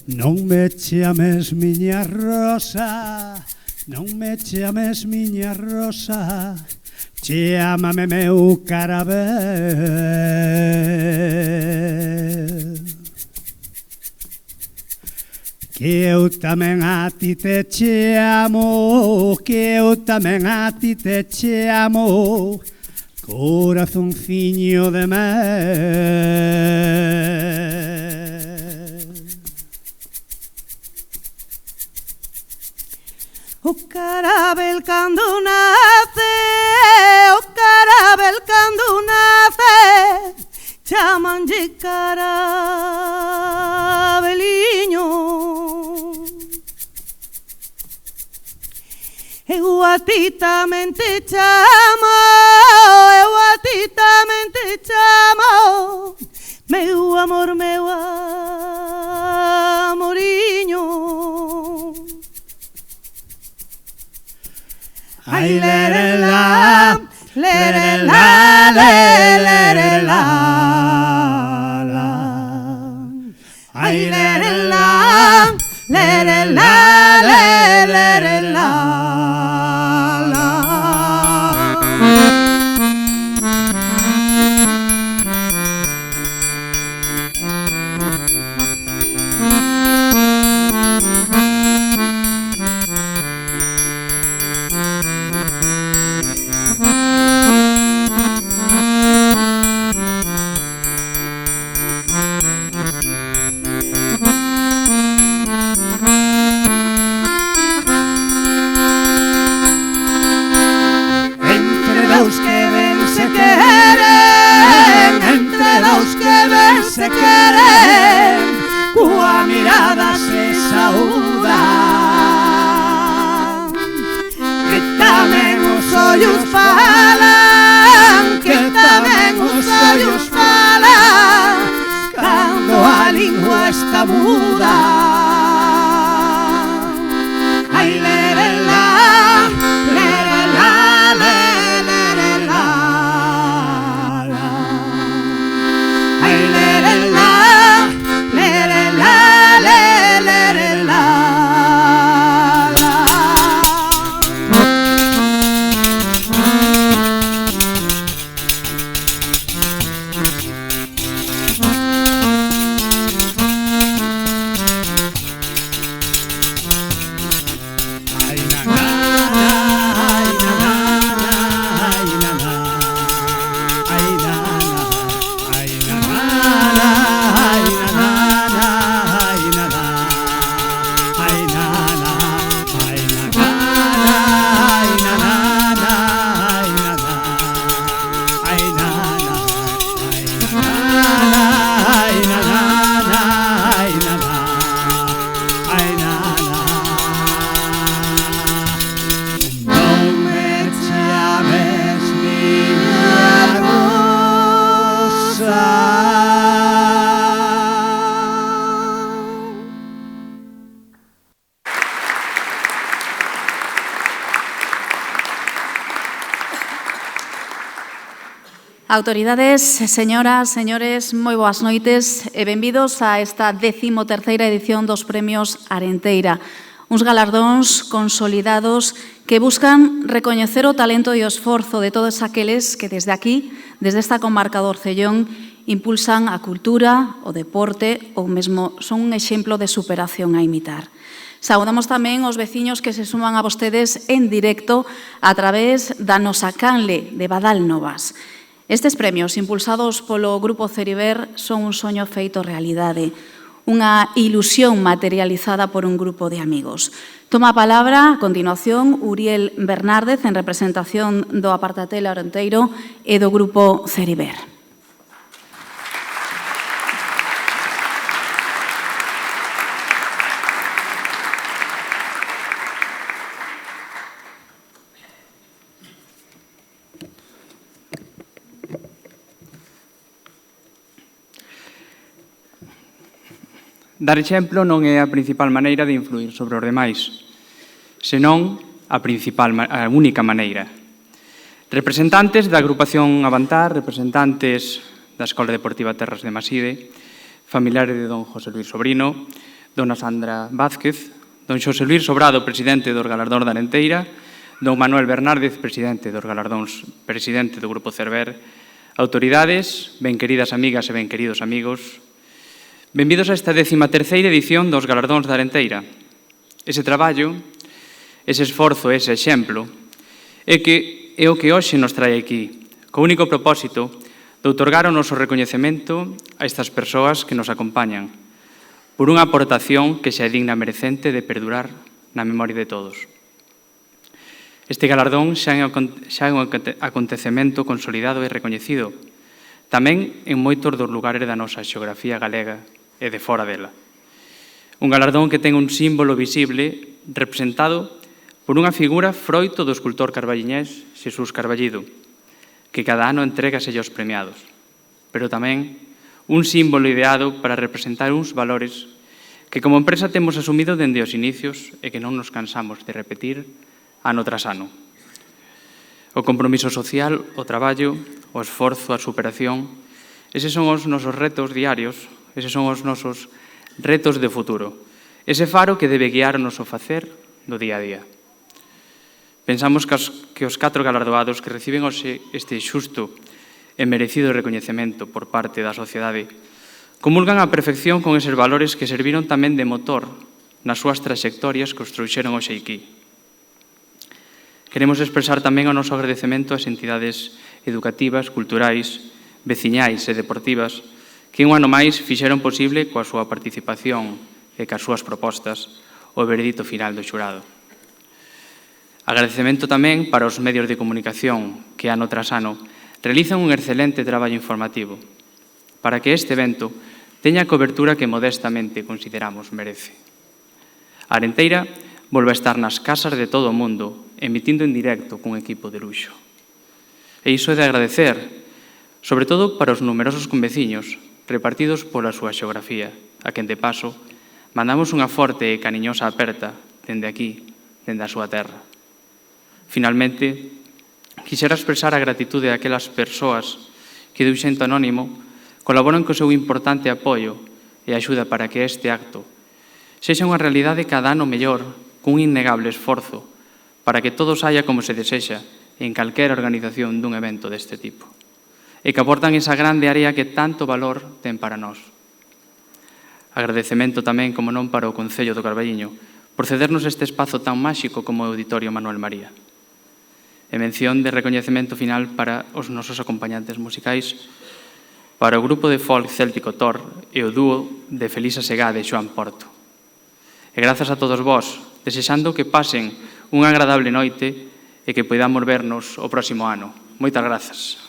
Non me chames miña rosa, non me chames miña rosa, chámame meu carabel. Que eu tamén a ti te chamo, que eu tamén a ti te chamo, corazonciño de mel. O carabel cando nace, o carabel cando nace, chamanlle carabeliño. Eu a ti tamén te chamo, eu a ti tamén te chamo, meu amor, meu amoriño. Ai, lere la, lere la, lere la, la. Ai, lere la, lere la, lere la, la. Se queren, coa mirada se saudan, que tamén os ollos falan, que tamén os ollos falan, cando a lingua está muda. Ai, lere la, lere la, lere la, la. Ai, lere la, lere la, lere la, la. Ai, na, na, ai, na, na, ai, na, na, ai, na, na, ai, na, na, ai, na, na, ai, na, na, ai, na, na, ai, na, na, ai, na, na, ai, na, na, ai, na, na, ai, na, na, ai, na, na, ai, na, na. Non me chames miña rosa. Autoridades, señoras, señores, moi boas noites e benvidos a esta 13ª edición dos Premios Arenteira, uns galardóns consolidados que buscan recoñecer o talento e o esforzo de todos aqueles que desde aquí, desde esta comarca do Orcellón, impulsan a cultura, o deporte ou mesmo son un exemplo de superación a imitar. Saudamos tamén os veciños que se suman a vostedes en directo a través da nosa canle de Badal Novas. Estes premios, impulsados polo Grupo Ceriber, son un soño feito realidade, unha ilusión materializada por un grupo de amigos. Toma a palabra, a continuación, Uriel Bernárdez, en representación do Apartatel Arenteiro e do Grupo Ceriber. Dar exemplo non é a principal maneira de influir sobre os demais, senón a única maneira. Representantes da agrupación Avantar, representantes da Escola Deportiva Terras de Maside, familiares de don José Luis Sobrino, dona Sandra Vázquez, don Xosé Luís Sobrado, presidente dos Galardóns da Arenteira, don Manuel Bernárdez, presidente dos Galardóns, presidente do Grupo Cerver, autoridades, ben queridas amigas e ben queridos amigos, benvidos a esta 13ª edición dos Galardóns da Arenteira. Ese traballo, ese esforzo, ese exemplo, é o que hoxe nos trae aquí, co único propósito de outorgar o noso recoñecemento a estas persoas que nos acompañan, por unha aportación que xa é digna merecente de perdurar na memoria de todos. Este galardón xa é un acontecemento consolidado e recoñecido, tamén en moitos dos lugares da nosa xeografía galega e de fora dela. Un galardón que ten un símbolo visible representado por unha figura froito do escultor carballiñés Xesús Carballido, que cada ano entrégase aos premiados, pero tamén un símbolo ideado para representar uns valores que como empresa temos asumido dende os inicios e que non nos cansamos de repetir ano tras ano. O compromiso social, o traballo, o esforzo, a superación, eses son os nosos retos diarios, eses son os nosos retos de futuro, ese faro que debe guiar o noso facer do día a día. Pensamos que os 4 galardoados que reciben hoxe este xusto e merecido recoñecemento por parte da sociedade comulgan a perfección con eses valores que serviron tamén de motor nas súas traxectorias que os trouxeron hoxe aquí. Queremos expresar tamén o noso agradecemento ás entidades educativas, culturais, veciñais e deportivas que un ano máis fixeron posible coa súa participación e coas súas propostas o veredito final do xurado. Agradecemento tamén para os medios de comunicación que ano tras ano realizan un excelente traballo informativo para que este evento teña a cobertura que modestamente consideramos merece. A Arenteira volve a estar nas casas de todo o mundo emitindo en directo cun equipo de luxo. E iso é de agradecer, sobre todo para os numerosos conveciños repartidos pola súa xeografía, a quen de paso mandamos unha forte e cariñosa aperta dende aquí, dende a súa terra. Finalmente, quixera expresar a gratitude a aquelas persoas que de un xeito anónimo colaboran co seu importante apoio e axuda para que este acto sexa unha realidade cada ano mellor, cun innegable esforzo, para que todo saia como se desexa en calquera organización dun evento deste tipo, e que aportan esa grande área que tanto valor ten para nós. Agradecemento tamén, como non, para o Concello do Carballiño, por cedernos este espazo tan máxico como o Auditorio Manuel María. E mención de recoñecemento final para os nosos acompañantes musicais, para o grupo de folk céltico Thor e o dúo de Felisa Segade e Xoán Porto. E grazas a todos vós, desexando que pasen unha agradable noite e que podamos vernos o próximo ano. Moitas grazas.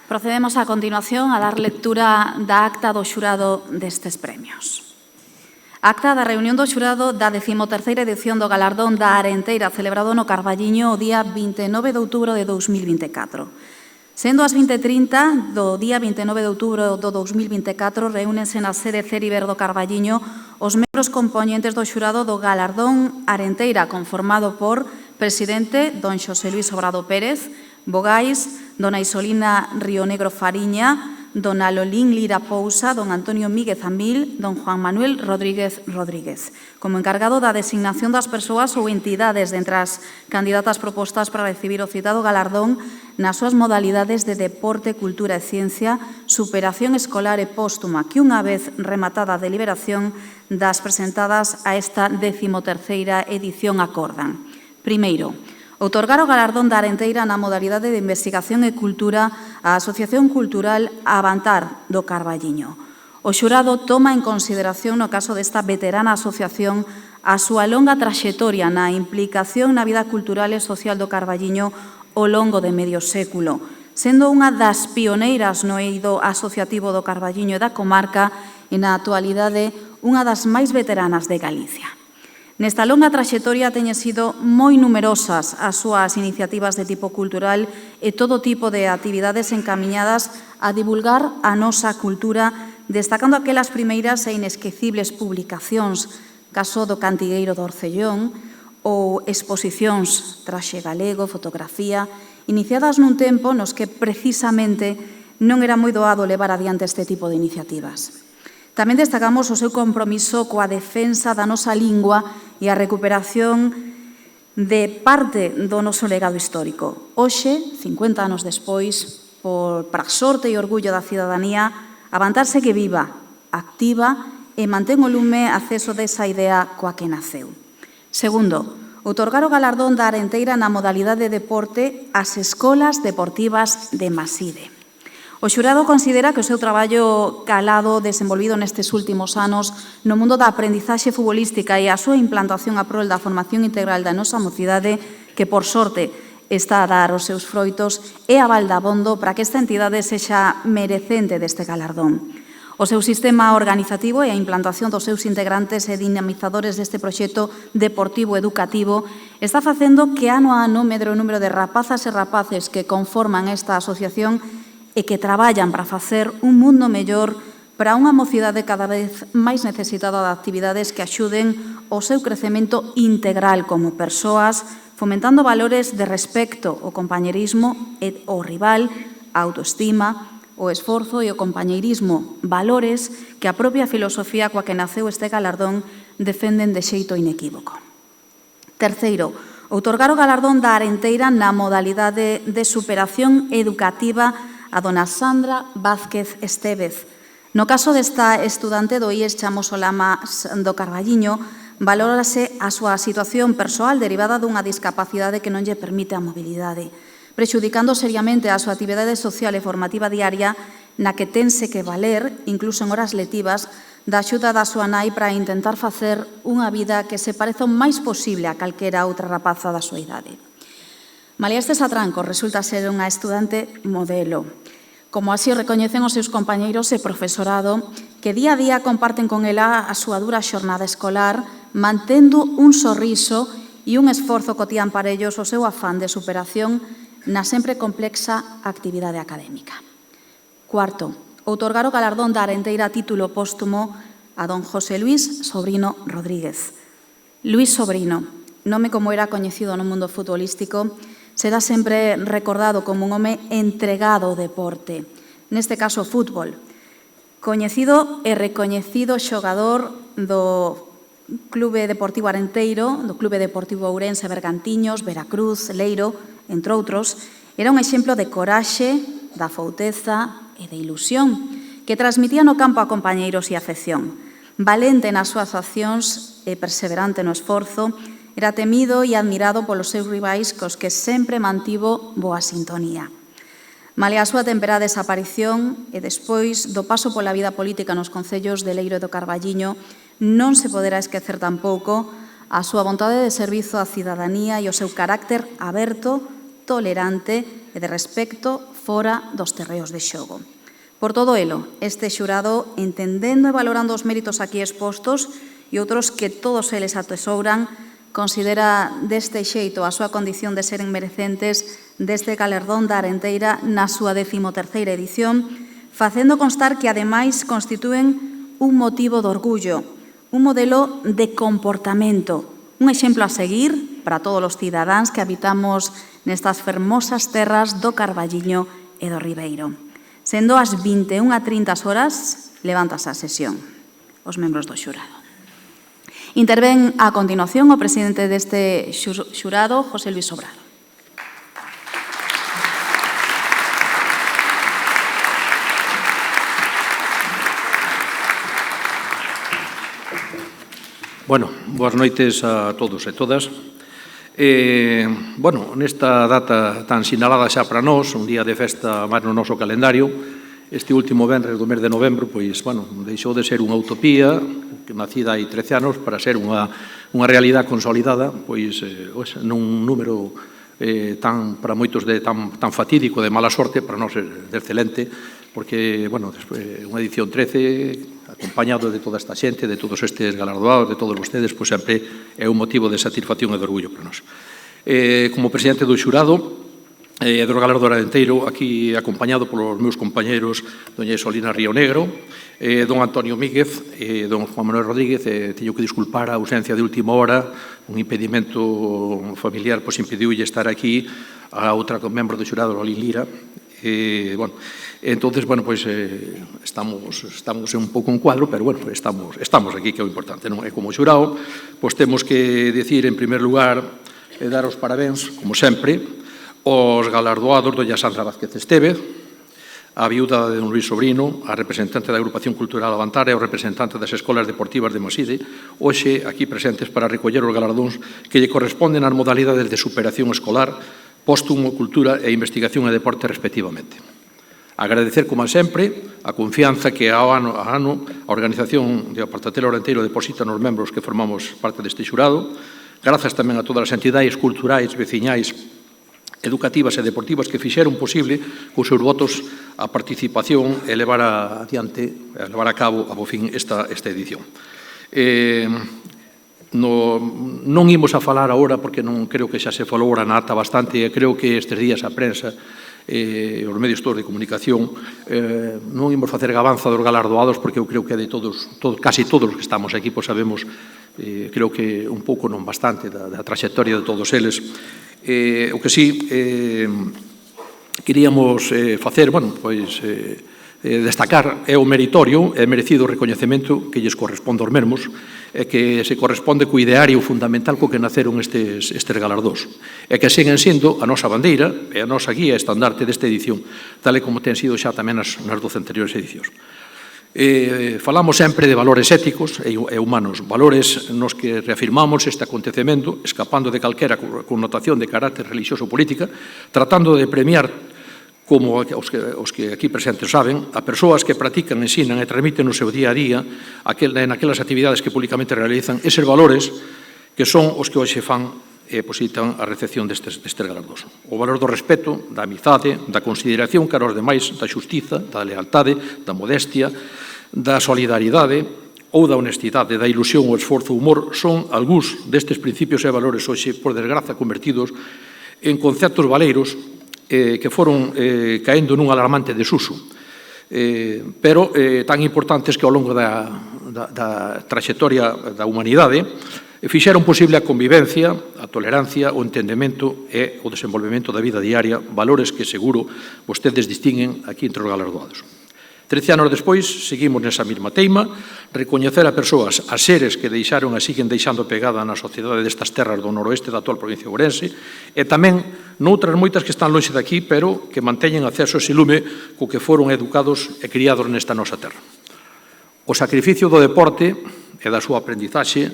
Procedemos a continuación a dar lectura da acta do xurado destes premios. Acta da reunión do xurado da 13ª edición do Galardón da Arenteira celebrado no Carballiño o día 29 de outubro de 2024. Sendo as 20:30 do día 29 de outubro do 2024, reúnense na sede Ceriber do Carballiño os membros compoñentes do xurado do Galardón Arenteira, conformado por presidente don Xosé Luís Sobrado Pérez, vogais dona Isolina Rionegro Fariña, dona Lolín Lira Pousa, don Antonio Míguez Amil, don Juan Manuel Rodríguez Rodríguez, como encargado da designación das persoas ou entidades dentre as candidatas propostas para recibir o citado galardón nas súas modalidades de deporte, cultura e ciencia, superación escolar e póstuma, que unha vez rematada a deliberación das presentadas a esta 13ª edición acordan. Primeiro, outorgar o galardón da Arenteira na modalidade de investigación e cultura á Asociación Cultural Avantar do Carballiño. O xurado toma en consideración, no caso desta veterana asociación, a súa longa traxectoria na implicación na vida cultural e social do Carballiño ao longo de medio século, sendo unha das pioneiras no eido asociativo do Carballiño e da comarca e na actualidade unha das máis veteranas de Galicia. Nesta longa traxectoria teñen sido moi numerosas as súas iniciativas de tipo cultural e todo tipo de actividades encamiñadas a divulgar a nosa cultura, destacando aquelas primeiras e inesquecibles publicacións, caso do Cantigueiro do Orcellón, ou exposicións traxe galego, fotografía, iniciadas nun tempo nos que precisamente non era moi doado levar adiante este tipo de iniciativas. Tamén destacamos o seu compromiso coa defensa da nosa lingua e a recuperación de parte do noso legado histórico. Hoxe, 50 anos despois, para a sorte e orgullo da cidadanía, avantarse que viva, activa e mantén o lume acceso desa idea coa que naceu. Segundo, outorgar o galardón da Arenteira na modalidade de deporte ás escolas deportivas de Maside. O xurado considera que o seu traballo calado desenvolvido nestes últimos anos no mundo da aprendizaxe futbolística e a súa implantación a prol da formación integral da nosa mocidade, que por sorte está a dar os seus froitos, é aval dabondo para que esta entidade sexa merecente deste galardón. O seu sistema organizativo e a implantación dos seus integrantes e dinamizadores deste proxecto deportivo educativo está facendo que ano a ano medre o número de rapazas e rapaces que conforman esta asociación e que traballan para facer un mundo mellor para unha mocidade cada vez máis necesitada de actividades que axuden ao seu crecemento integral como persoas, fomentando valores de respecto, o compañerismo e o rival, a autoestima, o esforzo e o compañeirismo, valores que a propia filosofía coa que naceu este galardón defenden de xeito inequívoco. Terceiro, outorgar o galardón da Arenteira na modalidade de superación educativa a dona Sandra Vázquez Estévez. No caso desta estudante do IES Chamosolama do Carballiño, valórase a súa situación persoal derivada dunha discapacidade que non lle permite a mobilidade, prexudicando seriamente a súa actividade social e formativa diaria na que tense que valer, incluso en horas letivas, da axuda da súa nai para intentar facer unha vida que se pareza o máis posible a calquera outra rapaza da súa idade. Malia estes atrancos, resulta ser unha estudante modelo, como así recoñecen os seus compañeiros e profesorado que día a día comparten con ela a súa dura xornada escolar, mantendo un sorriso e un esforzo cotián para ellos o seu afán de superación na sempre complexa actividade académica. Cuarto, outorgar o galardón da Arenteira a título póstumo a don José Luis Sobrino Rodríguez. Luis Sobrino, nome como era coñecido no mundo futbolístico, será sempre recordado como un home entregado ao deporte, neste caso o fútbol. Coñecido e recoñecido xogador do Clube Deportivo Arenteiro, do Clube Deportivo Ourense Bergantiños, Veracruz, Leiro, entre outros, era un exemplo de coraxe, da fouteza e de ilusión que transmitía no campo a compañeiros e afección. Valente nas súas accións e perseverante no esforzo, era temido e admirado polos seus rivais cos que sempre mantivo boa sintonía. Malia a súa temperada desaparición e despois do paso pola vida política nos concellos de Leiro e do Carballiño, non se poderá esquecer tampouco a súa vontade de servizo á cidadanía e o seu carácter aberto, tolerante e de respecto fora dos terreos de xogo. Por todo elo, este xurado, entendendo e valorando os méritos aquí expostos e outros que todos eles atesouran, considera deste xeito a súa condición de seren merecentes deste galardón da Arenteira na súa 13ª edición, facendo constar que, ademais, constitúen un motivo de orgullo, un modelo de comportamento, un exemplo a seguir para todos os cidadáns que habitamos nestas fermosas terras do Carballiño e do Ribeiro. Sendo as 21:30 horas, levántase a sesión. Os membros do xurado. Intervén a continuación o presidente deste xurado, José Luis Sobrado. Bueno, boas noites a todos e todas. Nesta data tan sinalada xa para nós, un día de festa máis no noso calendario, este último venres do mes de novembro, deixou de ser unha utopía que nacida hai 13 anos para ser unha realidade consolidada, nun número para moitos tan fatídico de mala sorte, para nós de excelente, porque, unha edición 13, acompañado de toda esta xente, de todos estes galardoados, de todos vostedes, sempre é un motivo de satisfacción e de orgullo para nós. Como presidente do xurado, do galardón arenteiro, aquí acompañado polos meus compañeros doña Isolina Río Negro, don Antonio Míguez e don Juan Manuel Rodríguez. Teño que disculpar a ausencia de última hora, un impedimento familiar pois impediulle estar aquí a outra membro do xurado, Lolín Lira. Entonces, estamos un pouco en cuadro, pero bueno, estamos aquí, que é o importante, non? E como xurado, pois temos que dicir, en primer lugar, dar os parabéns, como sempre, os galardoados doña Sandra Vázquez Estevez, a viúda de don Luís Sobrino, a representante da Agrupación Cultural Avantar e o representante das Escolas Deportivas de Maside, hoxe aquí presentes para recoller os galardóns que lle corresponden ás modalidades de superación escolar, póstumo, cultura e investigación e deporte respectivamente. Agradecer, como sempre, a confianza que ao ano a ano a organización de Apartatelo Orenteiro deposita nos membros que formamos parte deste xurado, grazas tamén a todas as entidades culturais, veciñais, educativas e deportivas que fixeron posible cos seus votos a participación e levar a cabo, a bo fin, esta edición. Non imos a falar agora, porque non creo que xa se falou agora na ata bastante, e creo que estes días a prensa e os medios todos de comunicación non imos facer gabanza dos galardoados, porque eu creo que de casi todos os que estamos aquí, pois sabemos, creo que un pouco, non bastante, da traxectoria de todos eles. O que sí, queríamos facer, destacar é o meritorio e merecido recoñecemento que lles corresponde aos mesmos, e que se corresponde co ideario fundamental co que naceron estes galardós, e que seguen sendo a nosa bandeira e a nosa guía estandarte desta edición, tal e como ten sido xa tamén nas 12 anteriores edicións. Falamos sempre de valores éticos e humanos, valores nos que reafirmamos este acontecemento, escapando de calquera connotación de carácter religioso ou política, tratando de premiar, como os que aquí presentes saben, a persoas que practican, ensinan e transmiten no seu día a día, naquelas actividades que públicamente realizan, eses valores que son os que hoxe fan e posibilitan a recepción destes galardós. O valor do respeto, da amizade, da consideración cara aos demais, da xustiza, da lealtade, da modestia, da solidaridade ou da honestidade, da ilusión, o esforzo, o humor, son algúns destes principios e valores hoxe, por desgraza, convertidos en conceptos valeiros que foron caendo nun alarmante desuso, pero tan importantes que ao longo da traxectoria da humanidade fixeron posible a convivencia, a tolerancia, o entendemento e o desenvolvemento da vida diaria, valores que seguro vostedes distinguen aquí entre os galardoados. 13 anos despois, seguimos nesa mesma teima, recoñecer a persoas, a seres que deixaron e siguen deixando pegada na sociedade destas terras do noroeste da actual provincia de Ourense, e tamén noutras moitas que están lonxe daqui, pero que manteñen acceso a ese lume co que foron educados e criados nesta nosa terra. O sacrificio do deporte e da súa aprendizaxe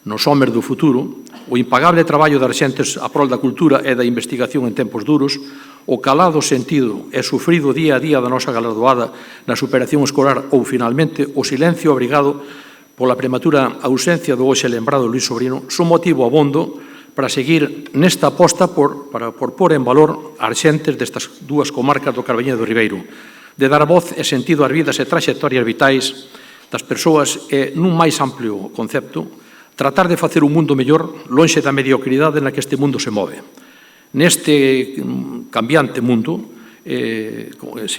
nos homes do futuro, o impagable traballo das xentes a prol da cultura e da investigación en tempos duros, o calado sentido e sufrido día a día da nosa galardoada na superación escolar ou, finalmente, o silencio obrigado pola prematura ausencia do hoxe lembrado Luís Sobrino, son motivo abondo para seguir nesta aposta para pôr en valor as xentes destas dúas comarcas do Carballiño do Ribeiro, de dar voz e sentido ás vidas e traxectorias vitais das persoas e, nun máis amplio concepto, tratar de facer un mundo mellor lonxe da mediocridade na que este mundo se move. Neste cambiante mundo,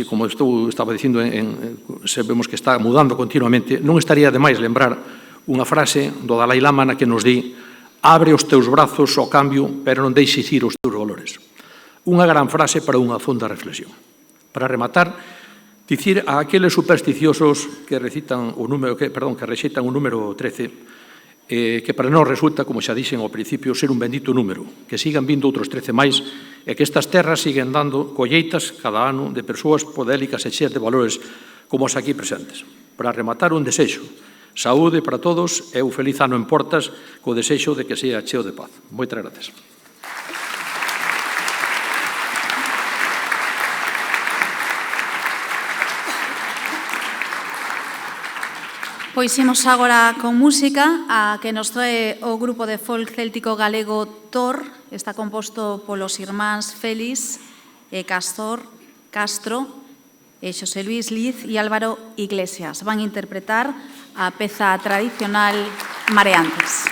como estaba dicindo, sabemos que está mudando continuamente, non estaría de máis lembrar unha frase do Dalai Lama na que nos di: abre os teus brazos ao cambio, pero non deixes ir os teus valores. Unha gran frase para unha fonda reflexión. Para rematar, dicir a aqueles supersticiosos que rexeitan o número 13, que para nós resulta, como xa dixen ao principio, ser un bendito número, que sigan vindo outros 13 máis e que estas terras siguen dando colleitas cada ano de persoas podélicas e cheas de valores como os aquí presentes. Para rematar, un desexo: saúde para todos e un feliz ano en portas, co desexo de que sea cheo de paz. Moitas gracias. Pois imos agora con música a que nos trae o grupo de folk céltico galego Tor. Está composto polos irmáns Félix e Castro e Xosé Luis Liz e Álvaro Iglesias. Van interpretar a peza tradicional Mareantes.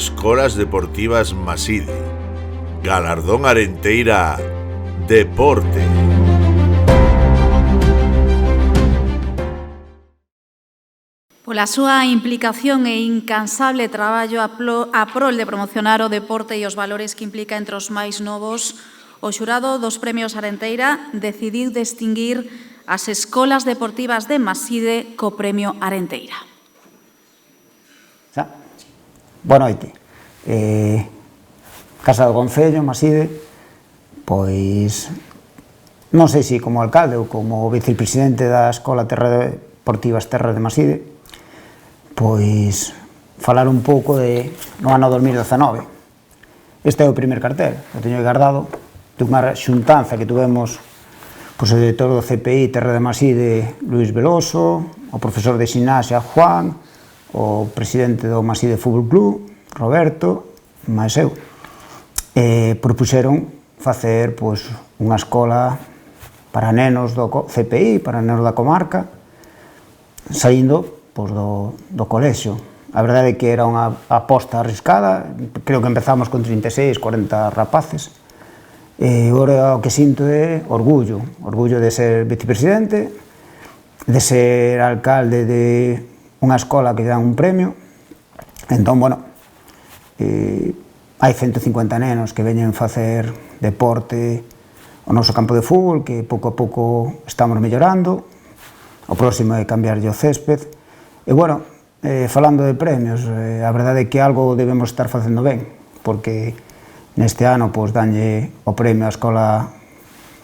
Escolas Deportivas Maside. Galardón Arenteira Deporte. Pola súa implicación e incansable traballo a prol de promocionar o deporte e os valores que implica entre os máis novos, o xurado dos Premios Arenteira decidiu distinguir as Escolas Deportivas de Maside co Premio Arenteira. Boa noite. Casa do Concello, Maside, pois non sei se como alcalde ou como vicepresidente da Escola Deportivas Terras de Maside, pois falar un pouco no ano 2019. Este é o primer cartel, o teño guardado, dunha xuntanza que tuvemos o director do CPI Terra de Maside, Luis Veloso, o profesor de Ximnasia, Juan, o presidente do Maside Fútbol Club, Roberto, máis eu. Propuxeron facer unha escola para nenos do CPI, para nenos da comarca, saindo do colexio. A verdade é que era unha aposta arriscada, creo que empezamos con 36, 40 rapaces. Agora o que sinto é orgullo de ser vicepresidente, de ser alcalde de unha escola que dan un premio. Entón, bueno, hai 150 nenos que veñen facer deporte o noso campo de fútbol, que pouco a pouco estamos mellorando. O próximo é cambiarlle o césped. E, bueno, falando de premios, a verdade é que algo debemos estar facendo ben, porque neste ano danlle o premio á Escola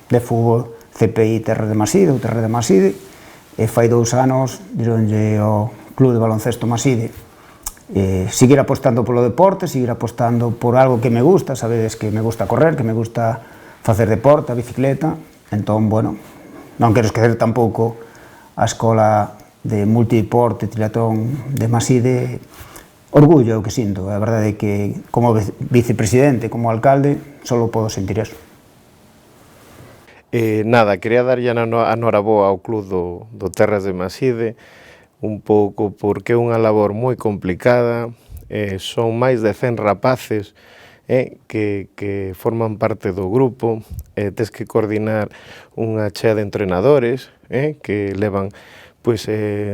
de Fútbol CPI Terra de Maside, ou Terra de Maside, e fai 2 anos dironlle o Club de Baloncesto Maside. Seguir apostando polo deporte, seguir apostando por algo que me gusta, sabedes que me gusta correr, que me gusta facer deporte, a bicicleta, entón, bueno, non quero esquecer tampouco a Escola de Multideporte, Triatlón de Maside. Orgullo é o que sinto, a verdade é que como vicepresidente, como alcalde, só podo sentir eso. Nada, quería darlle a noraboa ao Club do Terras de Maside, un pouco porque é unha labor moi complicada, son máis de 100 rapaces que forman parte do grupo, tes que coordinar unha chea de entrenadores que levan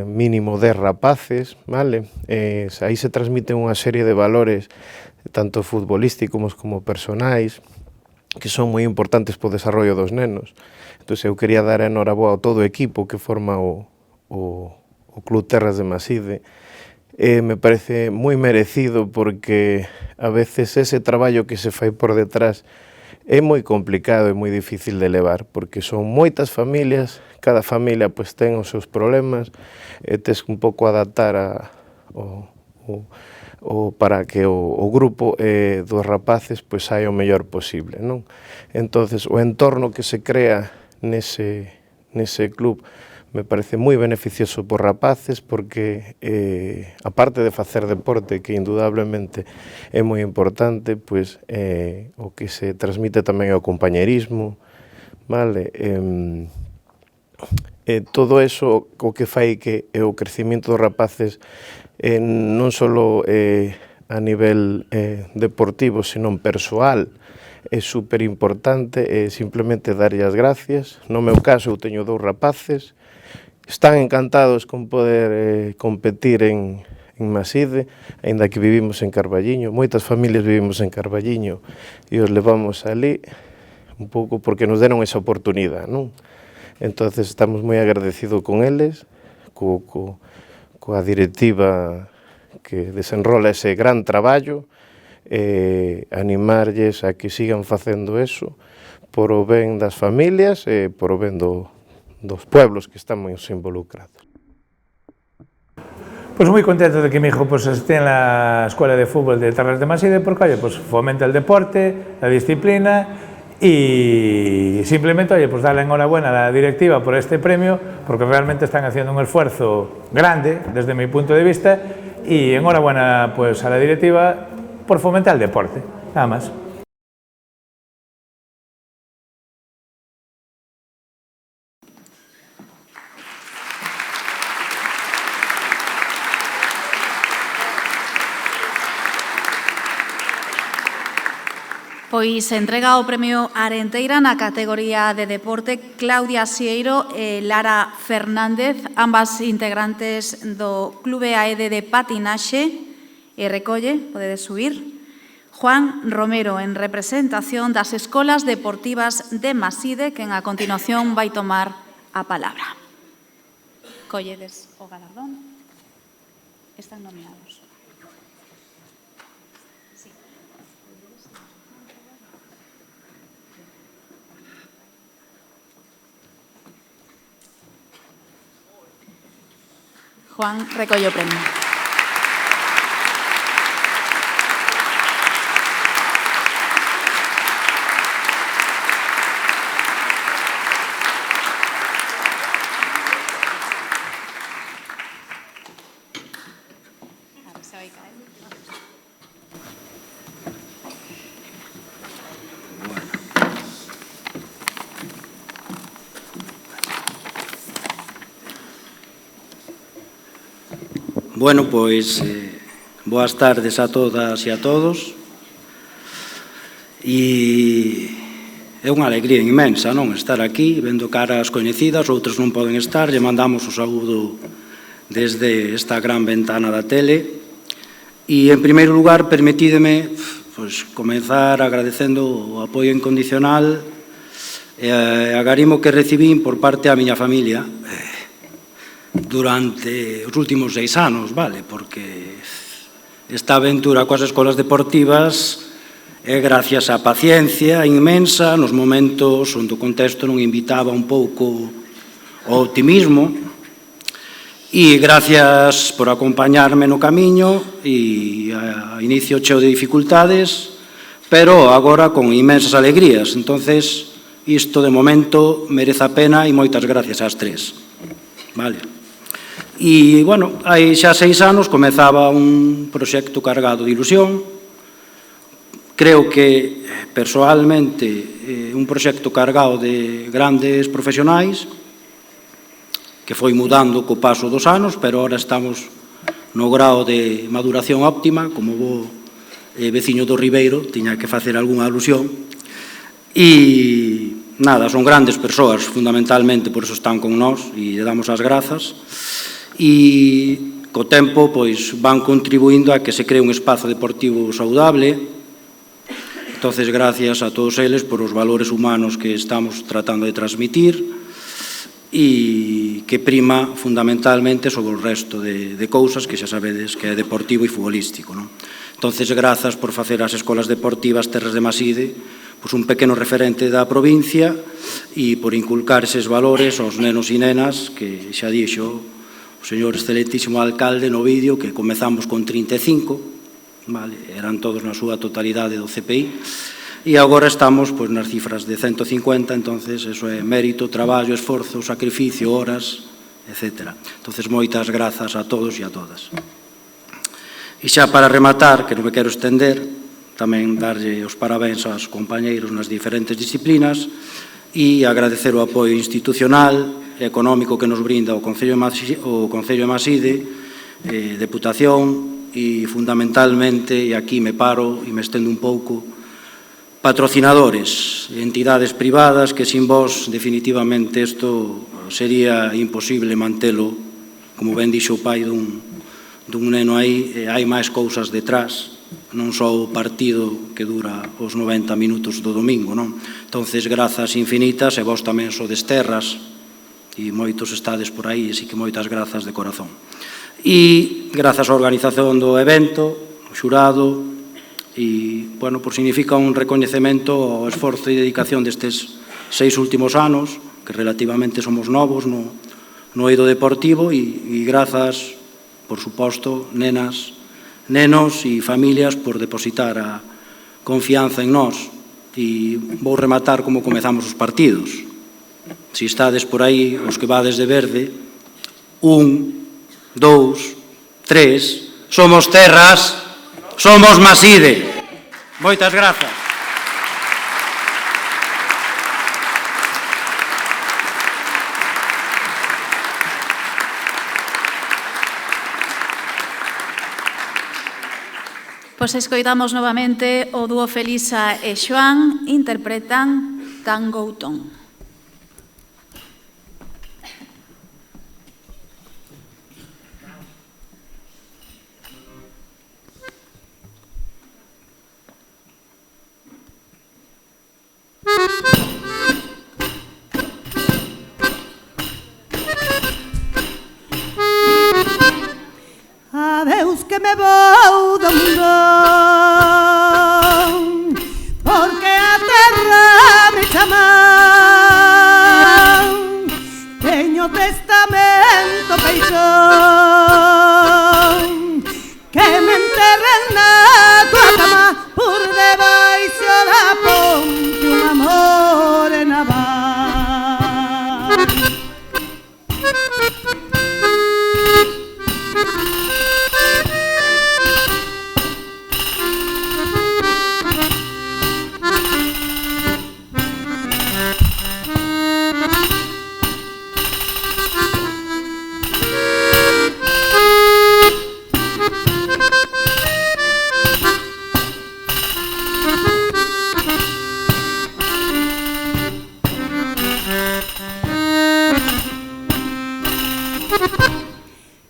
mínimo 10 rapaces, vale? Aí se transmiten unha serie de valores tanto futbolísticos como personais que son moi importantes para o desarrollo dos nenos. Entón, eu quería dar a noraboa a todo o equipo que forma o Club Terras de Maside. Me parece moi merecido porque a veces ese traballo que se fai por detrás é moi complicado e moi difícil de levar, porque son moitas familias, cada familia ten os seus problemas, e tes un pouco adaptar para que o grupo dos rapaces saia o mellor posible, non? Entonces, o entorno que se crea nese club me parece moi beneficioso por rapaces porque, aparte de facer deporte, que indudablemente é moi importante, o que se transmite tamén é o compañerismo, vale? Todo eso o que fai que o crecimiento dos rapaces non só a nivel deportivo, senón persoal, é super importante, simplemente darlle as gracias. No meu caso, eu teño 2 rapaces, están encantados con poder competir en Maside, aínda que vivimos en Carballiño. Moitas familias vivimos en Carballiño e os levamos ali un pouco porque nos deron esa oportunidade, non? Entonces estamos moi agradecidos con eles, coa directiva que desenrola ese gran traballo, animarlles a que sigan facendo eso por o ben das familias e por o ben dos pueblos que estamos involucrados. Pues muy contento de que mi hijo esté en la escuela de fútbol de Terras de Maside porque, oye, fomenta el deporte, la disciplina y simplemente, oye, darle enhorabuena a la directiva por este premio porque realmente están haciendo un esfuerzo grande desde mi punto de vista y enhorabuena a la directiva por fomentar el deporte, nada más. Pois se entrega o premio Arenteira na categoría de deporte Claudia Sieiro e Lara Fernández, ambas integrantes do Clube AED de patinaxe, e recolle, podedes subir, Juan Romero en representación das Escolas Deportivas de Maside, quen a continuación vai tomar a palabra. Colledes o galardón. Están nominados. Juan recolle o premio. Bueno, pois, boas tardes a todas e a todos. E é unha alegría inmensa, non, estar aquí, vendo caras coñecidas, outras non poden estar, lle mandamos o saúdo desde esta gran ventana da tele. E, en primeiro lugar, permitídeme comenzar agradecendo o apoio incondicional e a agarimo que recibín por parte da miña familia durante os últimos 6 anos, vale? Porque esta aventura coas escolas deportivas é gracias á paciencia inmensa nos momentos onde o contexto non invitaba un pouco ao optimismo, e gracias por acompañarme no camiño e a inicio cheo de dificultades, pero agora con inmensas alegrías. Entonces, isto de momento merece a pena e moitas gracias ás tres. Vale. E, bueno, hai xa 6 anos comezaba un proxecto cargado de ilusión. Creo que, persoalmente, un proxecto cargado de grandes profesionais que foi mudando co paso dos anos, pero ahora estamos no grao de maduración óptima, como bo veciño do Ribeiro, tiña que facer algunha alusión. E, nada, son grandes persoas, fundamentalmente, por eso están con nós, e lle damos as grazas. E co tempo pois van contribuindo a que se cree un espazo deportivo saudable. Entonces, gracias a todos eles por os valores humanos que estamos tratando de transmitir e que prima fundamentalmente sobre o resto de cousas que xa sabedes que é deportivo e futbolístico, non? Entonces, grazas por facer as escolas deportivas Terras de Maside pois un pequeno referente da provincia e por inculcar eses valores aos nenos e nenas que xa dixo o señor excelentísimo alcalde no vídeo que comezamos con 35, vale, eran todos na súa totalidade do CPI, e agora estamos pois, nas cifras de 150, entonces eso é mérito, traballo, esforzo, sacrificio, horas, etc. Entonces, moitas grazas a todos e a todas. E xa para rematar, que non me quero estender, tamén darlle os parabéns aos compañeiros nas diferentes disciplinas e agradecer o apoio institucional económico que nos brinda o Concello de Maside, Deputación e fundamentalmente, e aquí me paro e me estendo un pouco, patrocinadores, entidades privadas que sin vos definitivamente isto sería imposible mantelo, como ben dixo o pai dun neno aí, hai máis cousas detrás, non só o partido que dura os 90 minutos do domingo, non? Entonces, grazas infinitas, e vos tamén sodes terras, e moitos estades por aí, así que moitas grazas de corazón. E grazas á organización do evento, o xurado, e, bueno, por significa un recoñecemento ao esforzo e dedicación destes 6 últimos anos, que relativamente somos novos no eido deportivo, e grazas, por suposto, nenas, nenos e familias por depositar a confianza en nós. E vou rematar como comezamos os partidos. Si estades por aí, os que vades de verde, 1, 2, 3, somos terras, somos Maside. Moitas grazas. Pois escoitamos novamente o dúo Felisa e Xoán interpretan Tango Outón. Adeus que me vou do mundo, porque a terra me chama. Teño testamento feito, que me enterren na tua cama, por debaixo da ponte un amor en naval.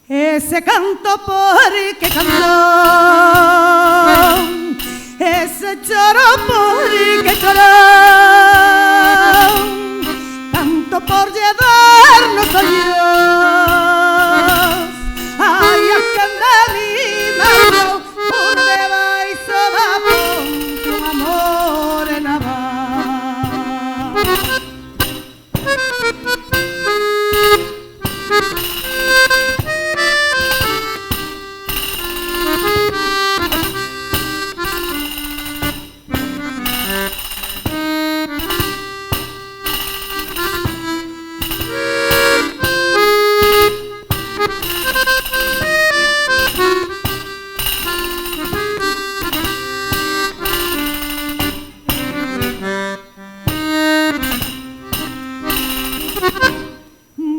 Ese canto porque canto, ese choro porque choro, canto por llevarnos a Dios. Ay, a que de mi mano por debaixo da ponte un amor en naval.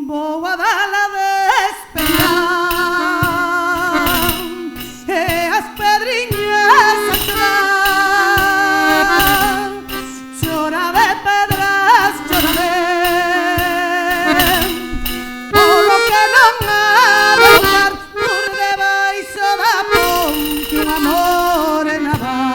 Vou a dar a despedida e as pedriñas a chorar. Chora de pedras, chora de polo que non ha de lugar, por debaixo da ponte un amor en naval.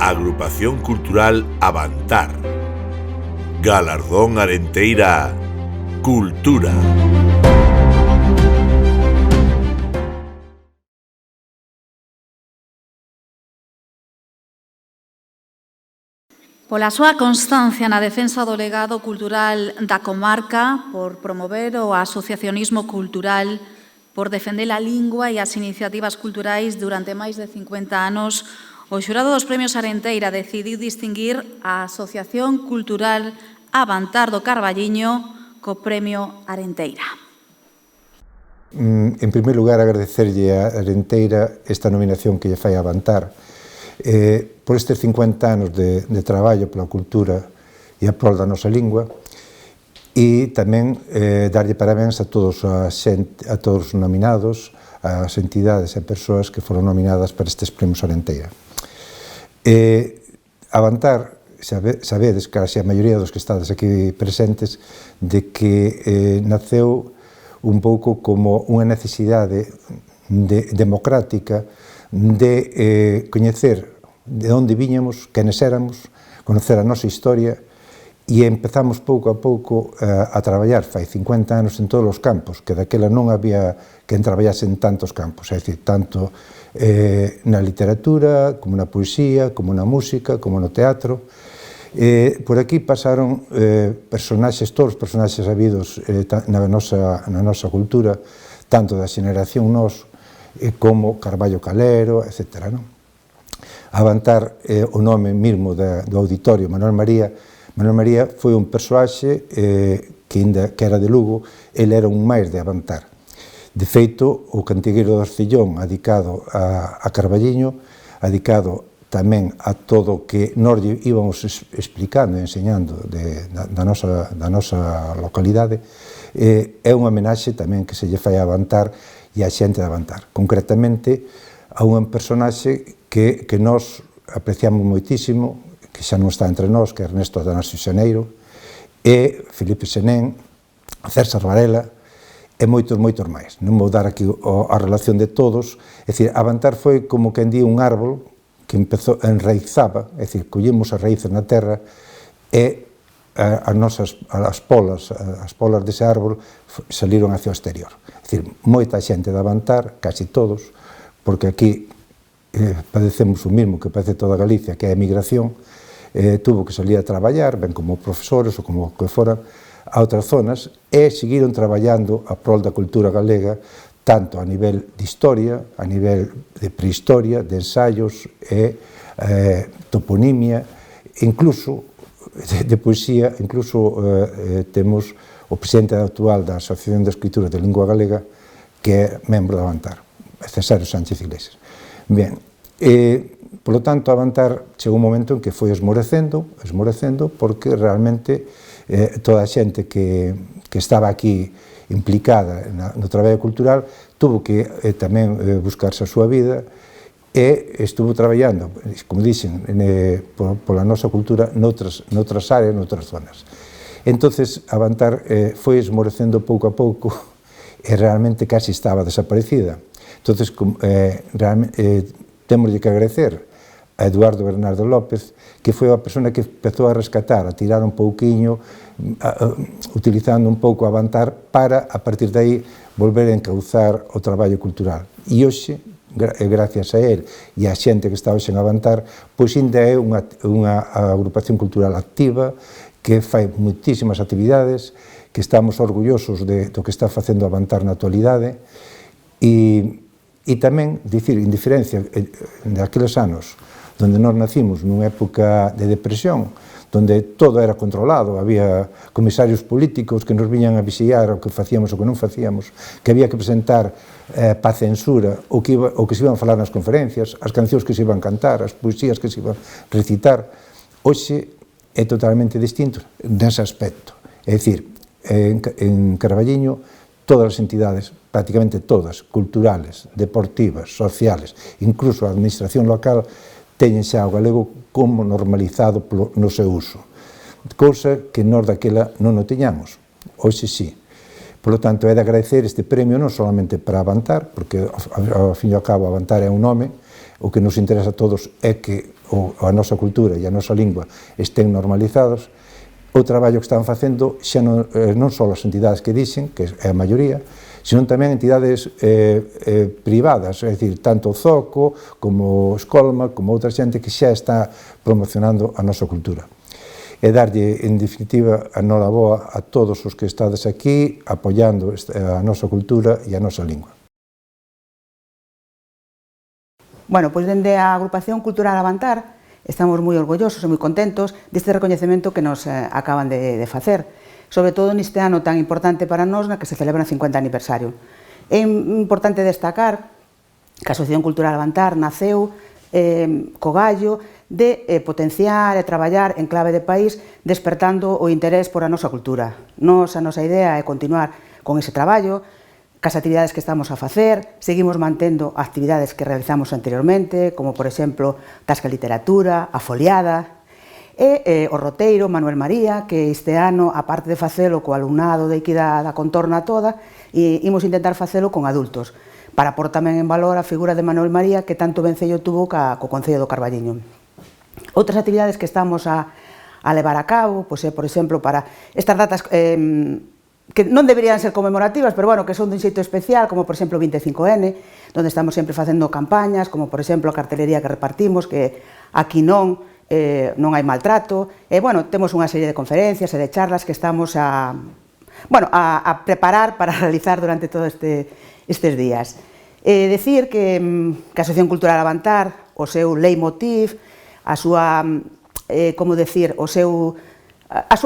Agrupación Cultural Avantar. Galardón Arenteira Cultura. Pola súa constancia na defensa do legado cultural da comarca, por promover o asociacionismo cultural, por defender a lingua e as iniciativas culturais durante máis de 50 anos, o xurado dos Premios Arenteira decidiu distinguir a Asociación Cultural Avantar do Carballiño co Premio Arenteira. En primeiro lugar, agradecerlle a Arenteira esta nominación que lle fai a Avantar por estes 50 anos de traballo pola cultura e a prol da nosa lingua, e tamén darlle parabéns a todos os nominados, as entidades e persoas que foron nominadas para estes premios Arenteira. Avantar, sabedes, case a maioría dos que estades aquí presentes, de que naceu un pouco como unha necesidade democrática de coñecer de onde viñamos, quenes éramos, conocer a nosa historia, e empezamos pouco a pouco a traballar, fai 50 anos, en todos os campos, que daquela non había quen traballase en tantos campos, é dicir, tanto na literatura, como na poesía, como na música, como no teatro. Por aquí pasaron personaxes, todos os personaxes habidos na nosa cultura, tanto da xeneración nos como Carballo Calero, etc. Avantar o nome mesmo do auditorio Manuel María foi un persoaxe que era de Lugo, ele era un máis de Avantar. De feito, o cantigueiro do Orcillón, adicado a Carballiño, adicado tamén a todo o que nós íbamos explicando e enseñando da nosa localidade, é unha homenaxe tamén que se lle fai a Avantar e a xente de Avantar. Concretamente, a un personaxe que nós apreciamos moitísimo, que xa non está entre nós, que é Ernesto Atanasio Xaneiro, e Felipe Senén, César Varela, e moitos máis. Non vou dar aquí a relación de todos. É dicir, Avantar foi como quen di un árbol que enraizaba, é dicir, collemos as raíces na terra e as polas dese árbol saliron hacia o exterior. É dicir, moita xente de Avantar, casi todos, porque aquí padecemos o mismo que padece toda Galicia, que é a emigración, tuvo que salir a traballar, ben como profesores ou como que fora, a outras zonas, e seguiron traballando a prol da cultura galega, tanto a nivel de historia, a nivel de prehistoria, de ensaios e toponimia, incluso de poesía, incluso temos o presidente actual da Asociación de Escritura de Lingua Galega, que é membro de Avantar, Cesario Sánchez Iglesias. Ben, por lo tanto, Avantar chegou un momento en que foi esmorecendo, porque realmente toda a xente que estaba aquí implicada no traballo cultural tuvo que tamén buscarse a súa vida e estuvo traballando, como dixen, pola nosa cultura noutras áreas, noutras zonas. Entonces, Avantar foi esmorecendo pouco a pouco e realmente casi estaba desaparecida. Entonces, temos que agradecer a Eduardo Bernardo López, que foi a persona que empezou a rescatar, a tirar un pouquiño, utilizando un pouco Avantar para, a partir de aí, volver a encauzar o traballo cultural. E hoxe, gracias a él e a xente que está hoxe en Avantar, pois ainda é unha agrupación cultural activa, que fai moitísimas actividades, que estamos orgullosos do que está facendo Avantar na actualidade, e tamén, dicir, en diferencia daqueles anos donde nós nacimos nunha época de depresión, donde todo era controlado, había comisarios políticos que nos viñan a vixiar o que facíamos ou que non facíamos, que había que presentar pa censura o que se iban a falar nas conferencias, as cancións que se iban a cantar, as poesías que se iban a recitar. Hoxe é totalmente distinto nese aspecto. É dicir, en Carballiño, todas as entidades, prácticamente todas, culturales, deportivas, sociales, incluso a administración local, teñen xa o galego como normalizado no seu uso, cousa que nós daquela non o tiñamos, hoxe sí. Por lo tanto, é de agradecer este premio non solamente para Avantar, porque ao fin e ao cabo Avantar é un nome, o que nos interesa a todos é que a nosa cultura e a nosa lingua estén normalizados. O traballo que están facendo xa non só as entidades que dixen, que é a maioría, senón tamén entidades privadas, é dicir, tanto o Zoco, como o Escolma, como outra xente que xa está promocionando a nosa cultura. E darlle, en definitiva, a noraboa a todos os que estades aquí apoiando a nosa cultura e a nosa lingua. Bueno, pois dende a Agrupación Cultural Avantar estamos moi orgullosos e moi contentos deste recoñecemento que nos acaban de facer, sobre todo neste ano tan importante para nós na que se celebra o 50 aniversario. É importante destacar que a Asociación Cultural Avantar naceu co gallo de potenciar e traballar en clave de país despertando o interés por a nosa cultura. A nosa idea é continuar con ese traballo, cas actividades que estamos a facer, seguimos mantendo actividades que realizamos anteriormente, como, por exemplo, Tasca Literatura, a Foliada, e o roteiro Manuel María, que este ano, aparte de facelo co alumnado de aquí da contorna toda, imos intentar facelo con adultos, para pôr tamén en valor a figura de Manuel María, que tanto vencello tuvo co Concello do Carballiño. Outras actividades que estamos a levar a cabo, por exemplo, para estas datas que non deberían ser conmemorativas, pero bueno, que son dun xeito especial, como por exemplo o 25N, onde estamos sempre facendo campañas, como por exemplo a cartelería que repartimos, que aquí non hai maltrato, e bueno, temos unha serie de conferencias e de charlas que estamos a preparar para realizar durante todos estes días. Decir que a Asociación Cultural Avantar, o seu leitmotiv, a súa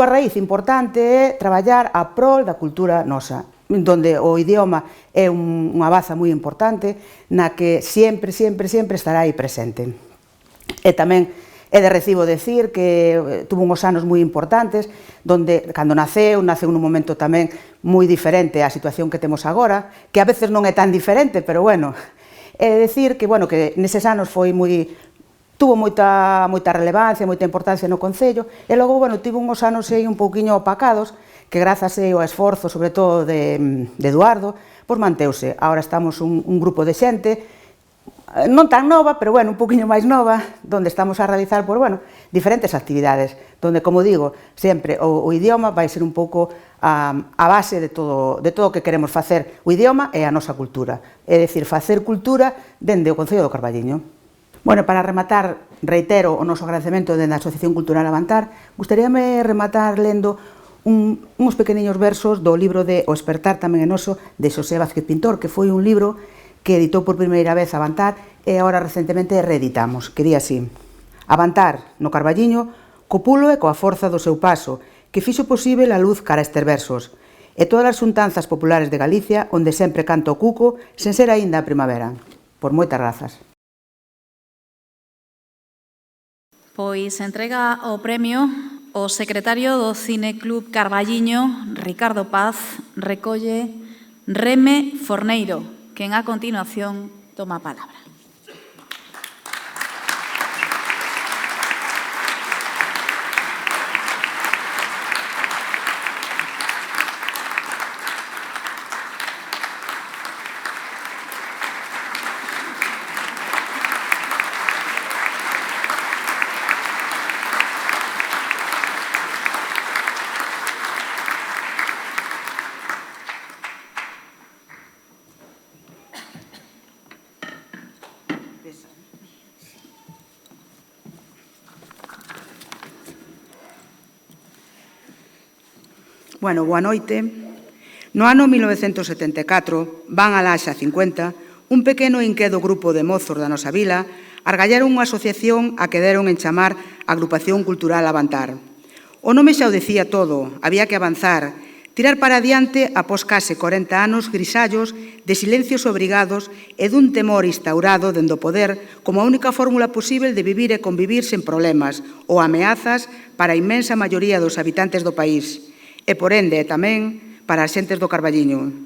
raíz importante é traballar a prol da cultura nosa, donde o idioma é unha baza moi importante na que sempre estará aí presente. E tamén é de recibo decir que tuvo uns anos moi importantes, donde, cando naceu nun momento tamén moi diferente á situación que temos agora, que a veces non é tan diferente, pero bueno, é decir que neses anos tuvo moita relevancia, moita importancia no Concello, e logo, tivo uns anos un pouquiño opacados, que grazas ao esforzo, sobre todo, de Eduardo, manteuse. Agora estamos un grupo de xente, non tan nova, pero un pouquiño máis nova, onde estamos a realizar diferentes actividades, onde, como digo, sempre o idioma vai ser un pouco a base de todo o que queremos facer. O idioma é a nosa cultura, é dicir, facer cultura dende o Concello do Carballiño. Para rematar, reitero o noso agradecemento dende a Asociación Cultural Avantar. Gustaríame rematar lendo uns pequeniños versos do libro de O Espertar tamén é noso, de Xosé Vázquez Pintor, que foi un libro que editou por primeira vez Avantar e agora recentemente reeditamos, que di así: Avantar, no Carballiño, co pulo e coa forza do seu paso, que fixo posible a luz cara a estes versos, e todas as xuntanzas populares de Galicia, onde sempre canta o cuco, sen ser aínda a primavera. Por moitas grazas. Pois entrega o premio o secretario do Cine Club Carballiño, Ricardo Paz, recolle Reme Forneiro, quen a continuación toma a palabra. Boa noite. No ano 1974, van alá xa 50, un pequeno e inquedo grupo de mozos da nosa vila argallaron unha asociación a que deron en chamar Agrupación Cultural Avantar. O nome xa o decía todo, había que avanzar, tirar para adiante após case 40 anos grisallos de silencios obrigados e dun temor instaurado dende o poder como a única fórmula posible de vivir e convivir sen problemas ou ameazas para a inmensa maioría dos habitantes do país. E, por ende, tamén para as xentes do Carballiño.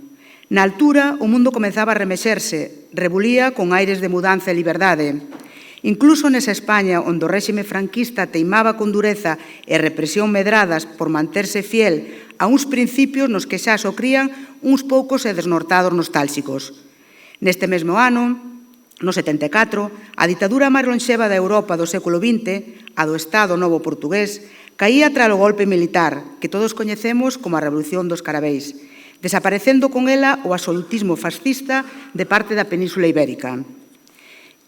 Na altura, o mundo comezaba a remexerse, rebulía con aires de mudanza e liberdade. Incluso nesa España, onde o réxime franquista teimaba con dureza e represión medradas por manterse fiel a uns principios nos que xa só crían uns poucos e desnortados nostálxicos. Neste mesmo ano, no 74, a ditadura máis lonxeva da Europa do século XX, a do Estado Novo Portugués, caía tras o golpe militar, que todos coñecemos como a Revolución dos Carabeis, desaparecendo con ela o absolutismo fascista de parte da Península Ibérica.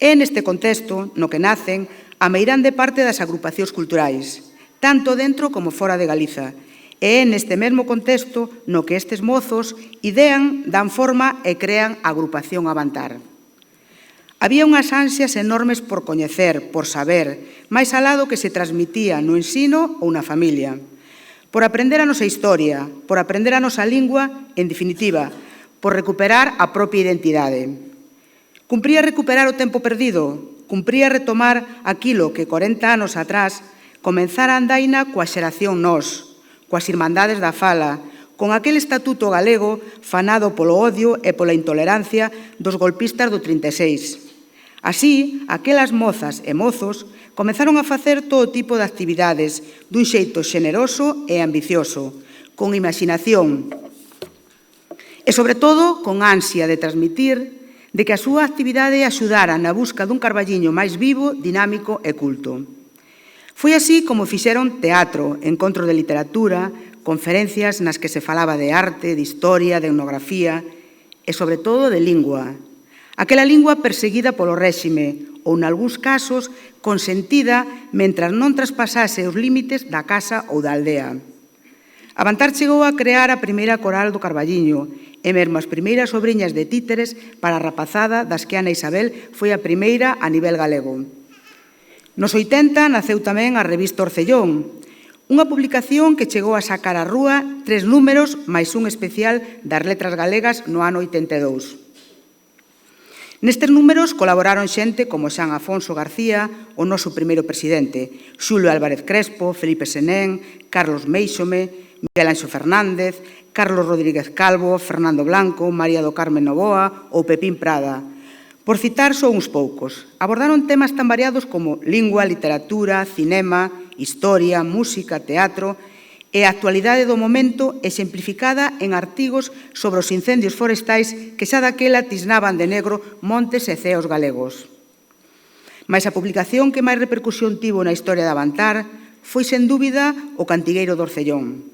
É neste contexto no que nacen a meirande parte das agrupacións culturais, tanto dentro como fora de Galiza, e é neste mesmo contexto no que estes mozos idean, dan forma e crean a Agrupación Avantar. Había unhas ansias enormes por coñecer, por saber, máis alá do que se transmitía no ensino ou na familia. Por aprender a nosa historia, por aprender a nosa lingua, en definitiva, por recuperar a propia identidade. Cumpría recuperar o tempo perdido, cumpría retomar aquilo que 40 anos atrás comenzara a andaina coa xeración Nós, coas Irmandades da Fala, con aquel estatuto galego fanado polo odio e pola intolerancia dos golpistas do 36. Así, aquelas mozas e mozos comenzaron a facer todo tipo de actividades dun xeito xeneroso e ambicioso, con imaginación e, sobre todo, con ansia de transmitir de que a súa actividade axudara na busca dun Carballiño máis vivo, dinámico e culto. Foi así como fixeron teatro, encontros de literatura, conferencias nas que se falaba de arte, de historia, de etnografía e, sobre todo, de lingua. Aquela lingua perseguida polo réxime ou, nalgúns casos, consentida mentras non traspasase os límites da casa ou da aldea. Avantar chegou a crear a primeira coral do Carballiño e mesmo as primeiras obriñas de títeres para a rapazada das que Ana Isabel foi a primeira a nivel galego. Nos 80 naceu tamén a revista Orcellón, unha publicación que chegou a sacar á rúa 3 números máis un especial das letras galegas no ano 82. Nestes números colaboraron xente como Xan Afonso García, o noso primeiro presidente, Xulio Álvarez Crespo, Felipe Senén, Carlos Méixome, Miguel Anxo Fernández, Carlos Rodríguez Calvo, Fernando Blanco, María do Carmen Novoa ou Pepín Prada. Por citar só uns poucos, abordaron temas tan variados como lingua, literatura, cinema, historia, música, teatro e a actualidade do momento exemplificada en artigos sobre os incendios forestais que xa daquela tisnaban de negro montes e ceos galegos. Mais a publicación que máis repercusión tivo na historia de Avantar foi, sen dúbida, O Cantigueiro do Orcellón.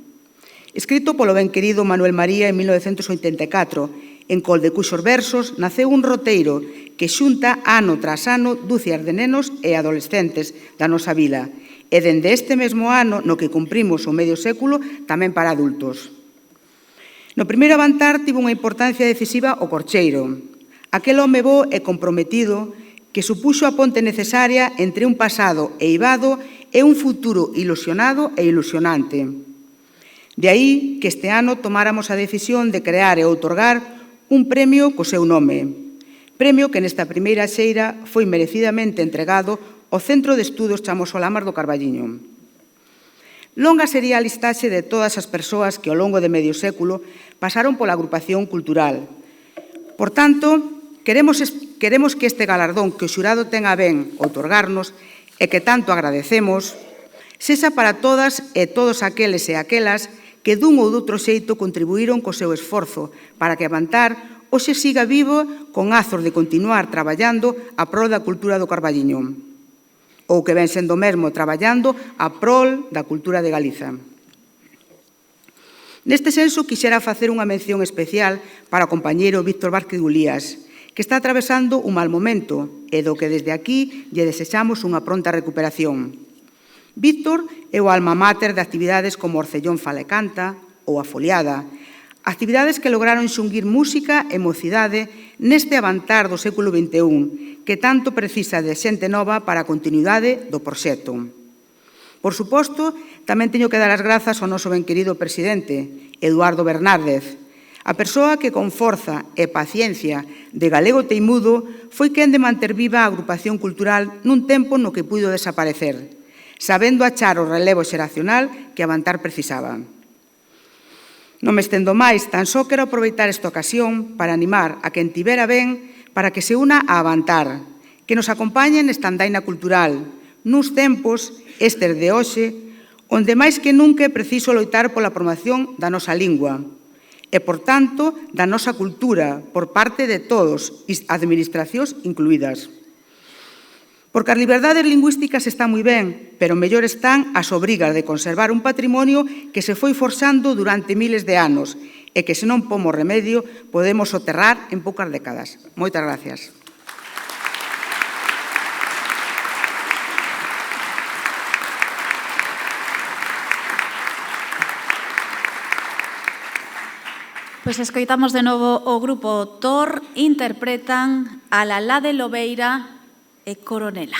Escrito polo ben querido Manuel María en 1984, en col de cuxos versos naceu un roteiro que xunta ano tras ano dúcias de nenos e adolescentes da nosa vila, e dende este mesmo ano no que cumprimos o medio século tamén para adultos. No primeiro Avantar tivo unha importancia decisiva o Corcheiro, aquel home bo e comprometido que supuxo a ponte necesaria entre un pasado eivado e un futuro ilusionado e ilusionante. De aí que este ano tomáramos a decisión de crear e outorgar un premio co seu nome, premio que nesta primeira xeira foi merecidamente entregado ao Centro de Estudos Chamoso Lamas do Carballiño. Longa sería a listaxe de todas as persoas que ao longo de medio século pasaron pola agrupación cultural. Por tanto, queremos que este galardón que o xurado ten a ben outorgarnos e que tanto agradecemos, sexa para todas e todos aqueles e aquelas que dun ou doutro xeito contribuíron co seu esforzo para que Avantar hoxe siga vivo con azos de continuar traballando a prol da cultura do Carballiño, ou que ven sendo mesmo traballando a prol da cultura de Galiza. Neste senso, quixera facer unha mención especial para o compañeiro Víctor Vázquez Gulías, que está atravesando un mal momento e do que desde aquí lle desexamos unha pronta recuperación. Víctor é o alma mater de actividades como Orcellón Fala e Canta ou A Foliada, actividades que lograron xunguir música e mocidade neste Avantar do século XXI, que tanto precisa de xente nova para a continuidade do proxecto. Por suposto, tamén teño que dar as grazas ao noso ben querido presidente, Eduardo Bernárdez, a persoa que con forza e paciencia de galego teimudo foi quen de manter viva a agrupación cultural nun tempo no que puido desaparecer, sabendo achar o relevo xeracional que Avantar precisaba. Non me estendo máis, tan só quero aproveitar esta ocasión para animar a quen tivera ben para que se una a Avantar, que nos acompañe nesta andaina cultural, nuns tempos, estes de hoxe, onde máis que nunca é preciso loitar pola promoción da nosa lingua e, por tanto, da nosa cultura por parte de todos, administracións incluídas. Porque as liberdades lingüísticas están moi ben, pero mellor están as obrigas de conservar un patrimonio que se foi forxando durante miles de anos e que, se non pomos remedio, podemos soterrar en poucas décadas. Moitas gracias. Pois escoitamos de novo o grupo Tor, interpretan a Lalá de Lobeira e Coronela.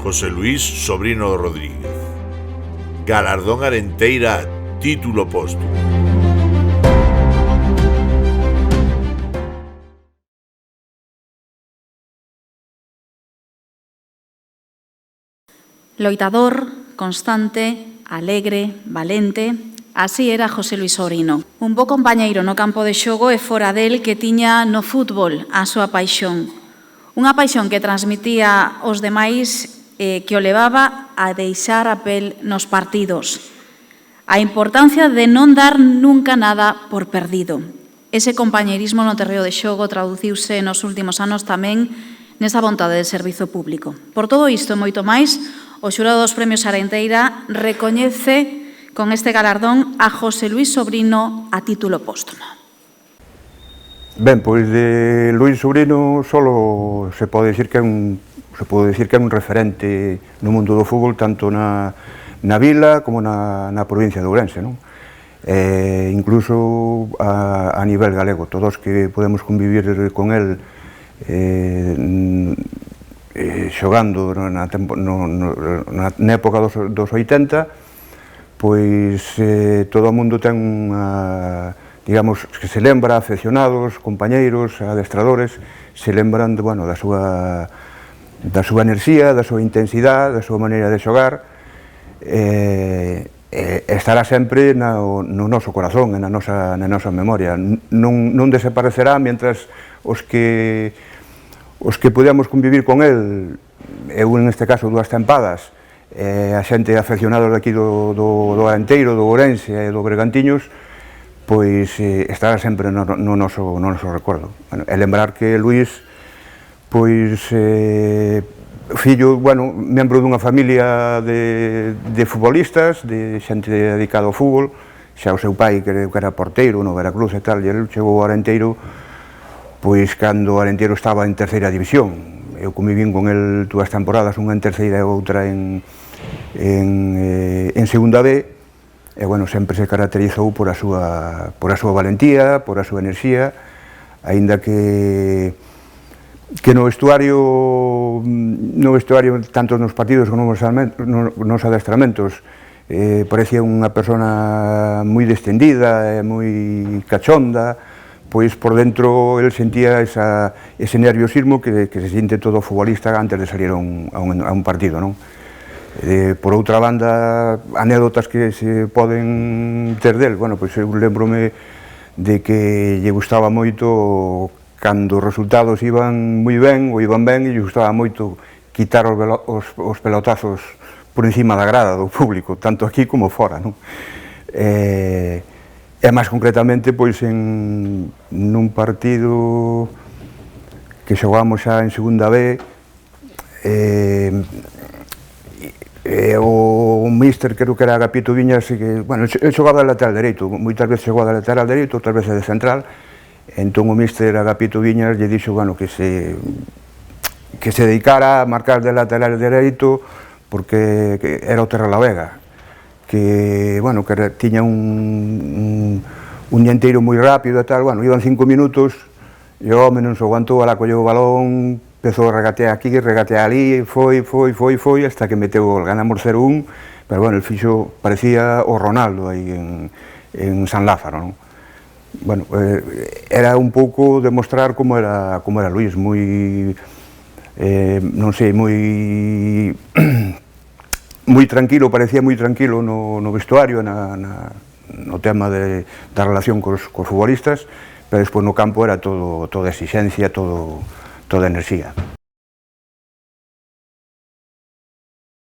José Luis Sobrino Rodríguez. Galardón Arenteira, título póstumo. Loitador, constante, alegre, valente, así era José Luis Sobrino. Un bo compañeiro no campo de xogo e fora del que tiña no fútbol a súa paixón. Unha paixón que transmitía aos demais que o levaba a deixar a pel nos partidos. A importancia de non dar nunca nada por perdido. Ese compañeirismo no terreo de xogo traduciuse nos últimos anos tamén nesa vontade de servizo público. Por todo isto e moito máis, o xurado dos Premios Arenteira recoñece con este galardón a José Luis Sobrino a título póstumo. Ben, pois de Luis Sobrino solo se pode dicir que é un referente no mundo do fútbol tanto na vila como na provincia de Ourense, non? Incluso a nivel galego, todos que podemos convivir con el xogando na época dos 80, pois todo o mundo ten unha, digamos, que se lembra, afeccionados, compañeiros, adestradores, se lembran da súa enerxía, da súa intensidade, da súa maneira de xogar, estará sempre no noso corazón, na nosa memoria. Non desaparecerá mentras os que podemos convivir con el, eu neste caso dúas tempadas, a xente afeccionados daqui do Arenteiro, do Ourense e do Bergantiños, pois estará sempre no noso recordo. E lembrar que Luís, pois, fillo, membro dunha familia de futbolistas, de xente dedicada ao fútbol, xa o seu pai que era porteiro no Veracruz e tal, e ele chegou ao Arenteiro pois cando o Arenteiro estaba en terceira división. Eu convivín con el dúas temporadas, unha en terceira e outra en segunda B, e, sempre se caracterizou por a súa valentía, por a súa enerxía, aínda que no vestuario, tanto nos partidos como nos adestramentos, parecía unha persona moi destendida e moi cachonda, pois por dentro el sentía ese nerviosismo que se siente todo futbolista antes de salir a un partido, non? Por outra banda, anécdotas que se poden ter del, pois eu lembrome de que lle gustaba moito cando os resultados iban moi ben ou iban ben, e lle gustaba moito quitar os pelotazos por encima da grada do público, tanto aquí como fora, non? E máis concretamente, pois, nun partido que xogamos xa en segunda B, o míster, creo que era Agapito Viñas, que, el xogaba de lateral dereito, moitas veces xogaba de lateral dereito, outras veces de central, entón o míster Agapito Viñas lle dixo, que se dedicara a marcar de lateral dereito, porque era o Terralavega, que tiña un dianteiro moi rápido e tal, iban 5 minutos, e o home non se aguantou, ala colleu o balón, empezou a regatear aquí, regatear ali, foi, hasta que meteu o gol. Ganamos 0-1, pero el fixo, parecía o Ronaldo aí en San Lázaro, non? Era un pouco demostrar como era Luís, moi, non sei, moi tranquilo, parecía moi tranquilo no vestuario, no tema da relación cos futbolistas, pero despois no campo era toda exixencia, toda enerxía.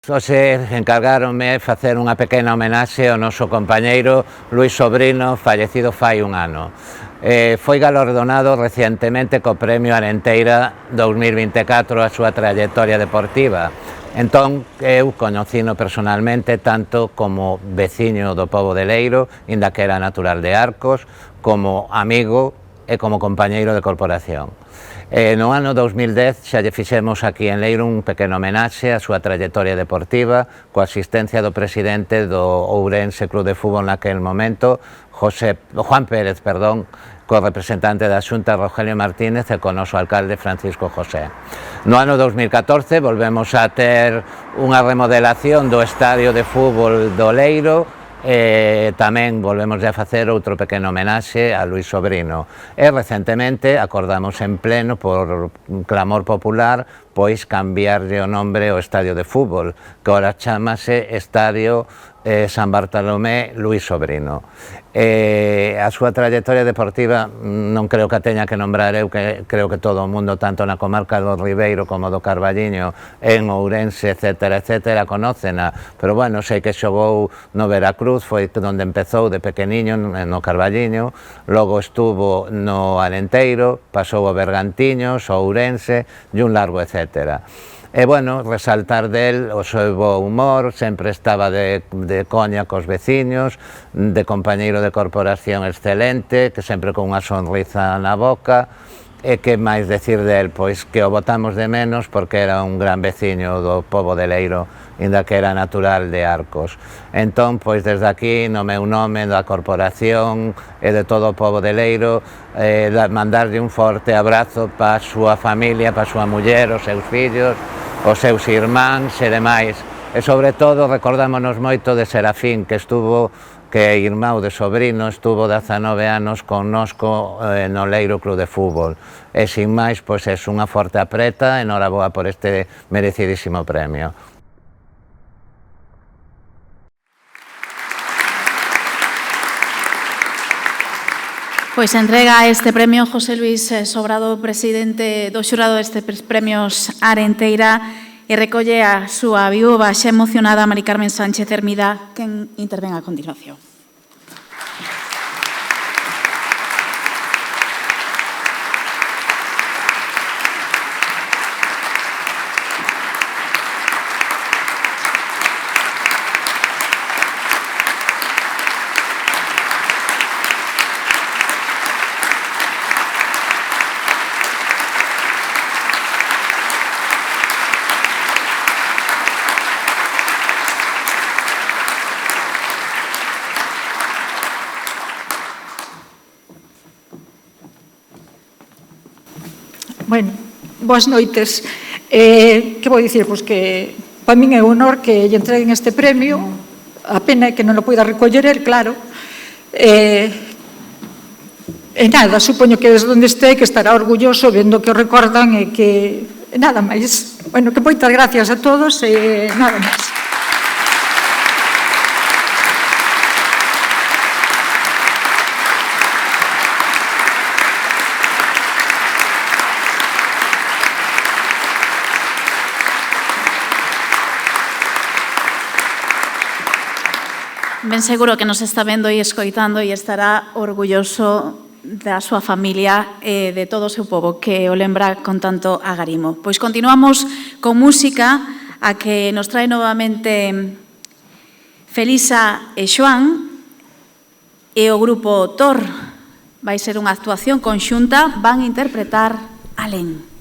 Hoxe encargáronme facer unha pequena homenaxe ao noso compañeiro Luis Sobrino, fallecido fai un ano. Foi galardonado recientemente co Premio Arenteira 2024 a súa trayectoria deportiva. Entón, eu coñecino personalmente tanto como veciño do pobo de Leiro, inda que era natural de Arcos, como amigo e como compañeiro de corporación. No ano 2010 xa lle fixemos aquí en Leiro un pequeno homenaxe á súa trayectoria deportiva coa asistencia do presidente do Ourense Club de Fútbol naquel momento, Juan Pérez, co representante da Xunta Rogelio Martínez e co noso alcalde Francisco José. No ano 2014 volvemos a ter unha remodelación do estadio de fútbol do Leiro, tamén volvemos a facer outro pequeno homenaxe a Luis Sobrino e recentemente acordamos en pleno por clamor popular pois cambiarlle o nombre ao estadio de fútbol, que ora chamase Estadio San Bartolomé Luis Sobrino. A súa trayectoria deportiva non creo que a teña que nombrar eu, que creo que todo o mundo, tanto na comarca do Ribeiro como do Carballiño, en Ourense, etcétera, conócena, pero bueno, sei que xogou no Veracruz, foi onde empezou de pequeniño no Carballiño, logo estuvo no Arenteiro, pasou ao Bergantiños, ao Ourense e un largo etcétera. E, bueno, resaltar del o seu bo humor, sempre estaba de coña cos veciños, de compañeiro de corporación excelente, que sempre con unha sonrisa na boca, e que máis decir del, pois que o botamos de menos porque era un gran veciño do pobo de Leiro, inda que era natural de Arcos. Entón, pois desde aquí, no meu nome, da corporación e de todo o pobo de Leiro, mandarlle un forte abrazo para a súa familia, para a súa muller, os seus fillos, os seus irmáns e demais. E, sobre todo, recordámonos moito de Serafín, que é irmão de Sobrino, estuvo 19 anos connosco no Leiro Club de Fútbol. E, sin máis, pois é unha forte apreta, enhoraboa por este merecidísimo premio. Pois entrega este premio José Luis Sobrado, presidente do xurado destes premios Arenteira, e recolle a súa viúva xa emocionada Mari Carmen Sánchez Hermida, quen interven a continuación. Bueno, boas noites. Que vou dicir? Pois que para min é un honor que lle entreguen este premio. A pena é que non o poida recoller el, claro. E nada, supoño que desde onde este que estará orgulloso vendo que o recordan e que nada máis. Bueno, que moitas gracias a todos e nada máis. Ben seguro que nos está vendo e escoitando e estará orgulloso da súa familia e de todo o seu pobo que o lembra con tanto agarimo. Pois continuamos con música a que nos trae novamente Felisa e Xoán e o grupo Tor. Vai ser unha actuación conxunta, van interpretar Alén.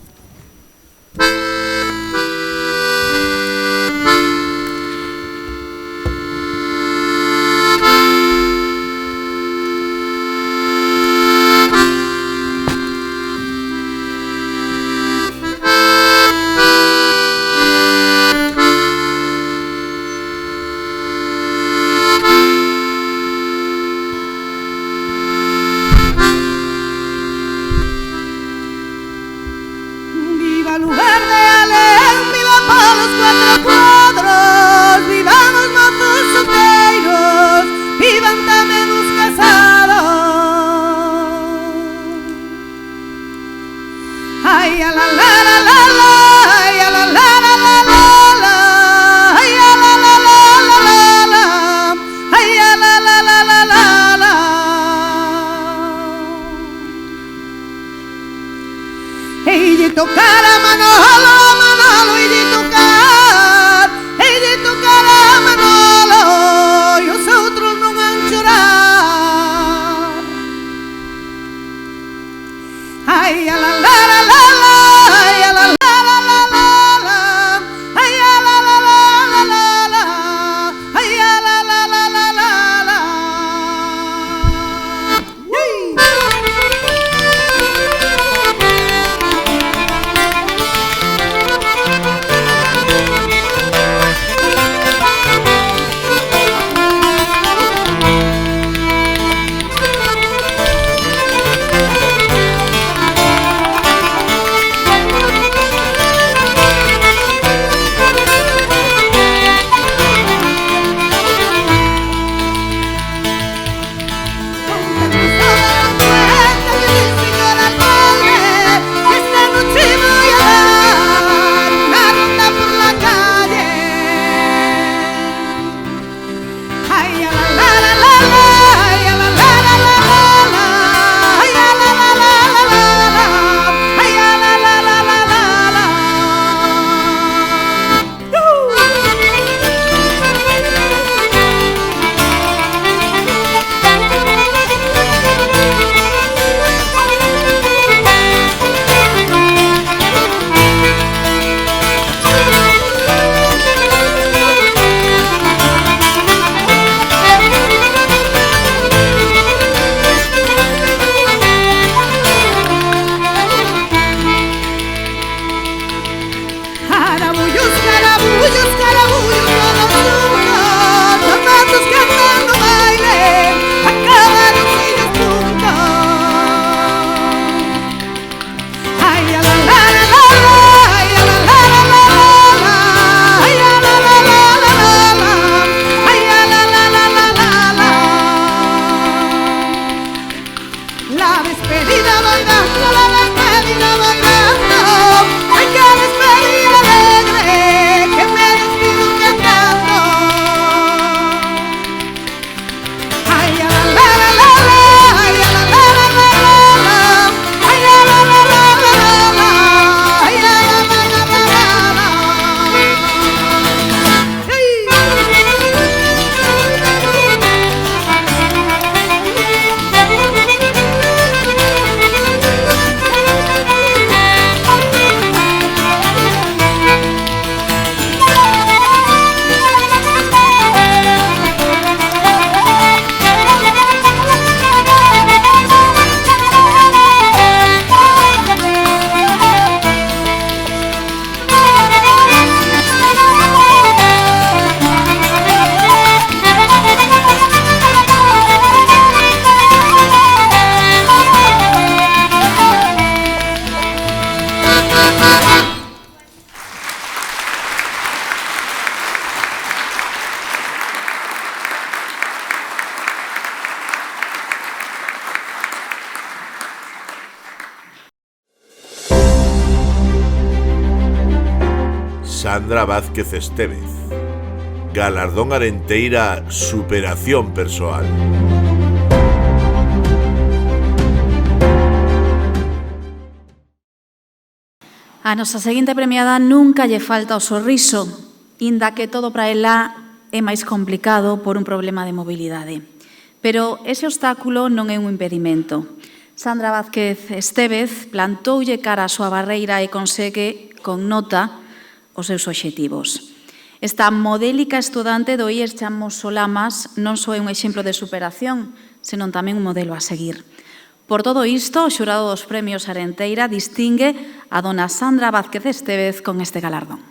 Ay, la la la la la, ay, la la la la la, ay, la la la la la la, ay, la la la la la la. Sandra Vázquez Estévez. Galardón Arenteira Superación Persoal. A nosa seguinte premiada nunca lle falta o sorriso, inda que todo para ela é máis complicado por un problema de mobilidade. Pero ese obstáculo non é un impedimento. Sandra Vázquez Estévez plantoulle cara a súa barreira e consegue, con nota, os seus obxectivos. Esta modélica estudante do IES Chamos Solamas non só é un exemplo de superación, senón tamén un modelo a seguir. Por todo isto, o xurado dos premios Arenteira distingue a dona Sandra Vázquez Estévez con este galardón.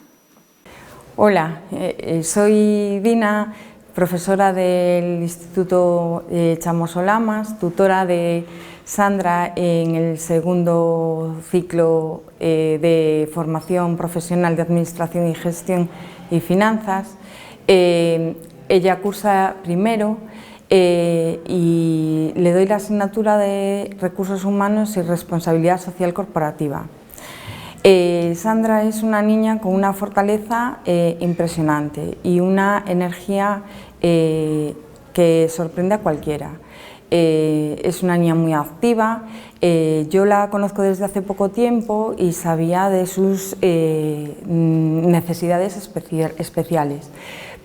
Hola, soy Dina, profesora del Instituto Chamos Solamas, tutora de Sandra en el segundo ciclo de formación profesional de Administración y Gestión y Finanzas. Ella cursa primero y le doy la asignatura de Recursos Humanos y Responsabilidad Social Corporativa. Sandra es una niña con una fortaleza impresionante y una energía que sorprende a cualquiera. Es una niña muy activa, yo la conozco desde hace poco tiempo y sabía de sus necesidades especiales,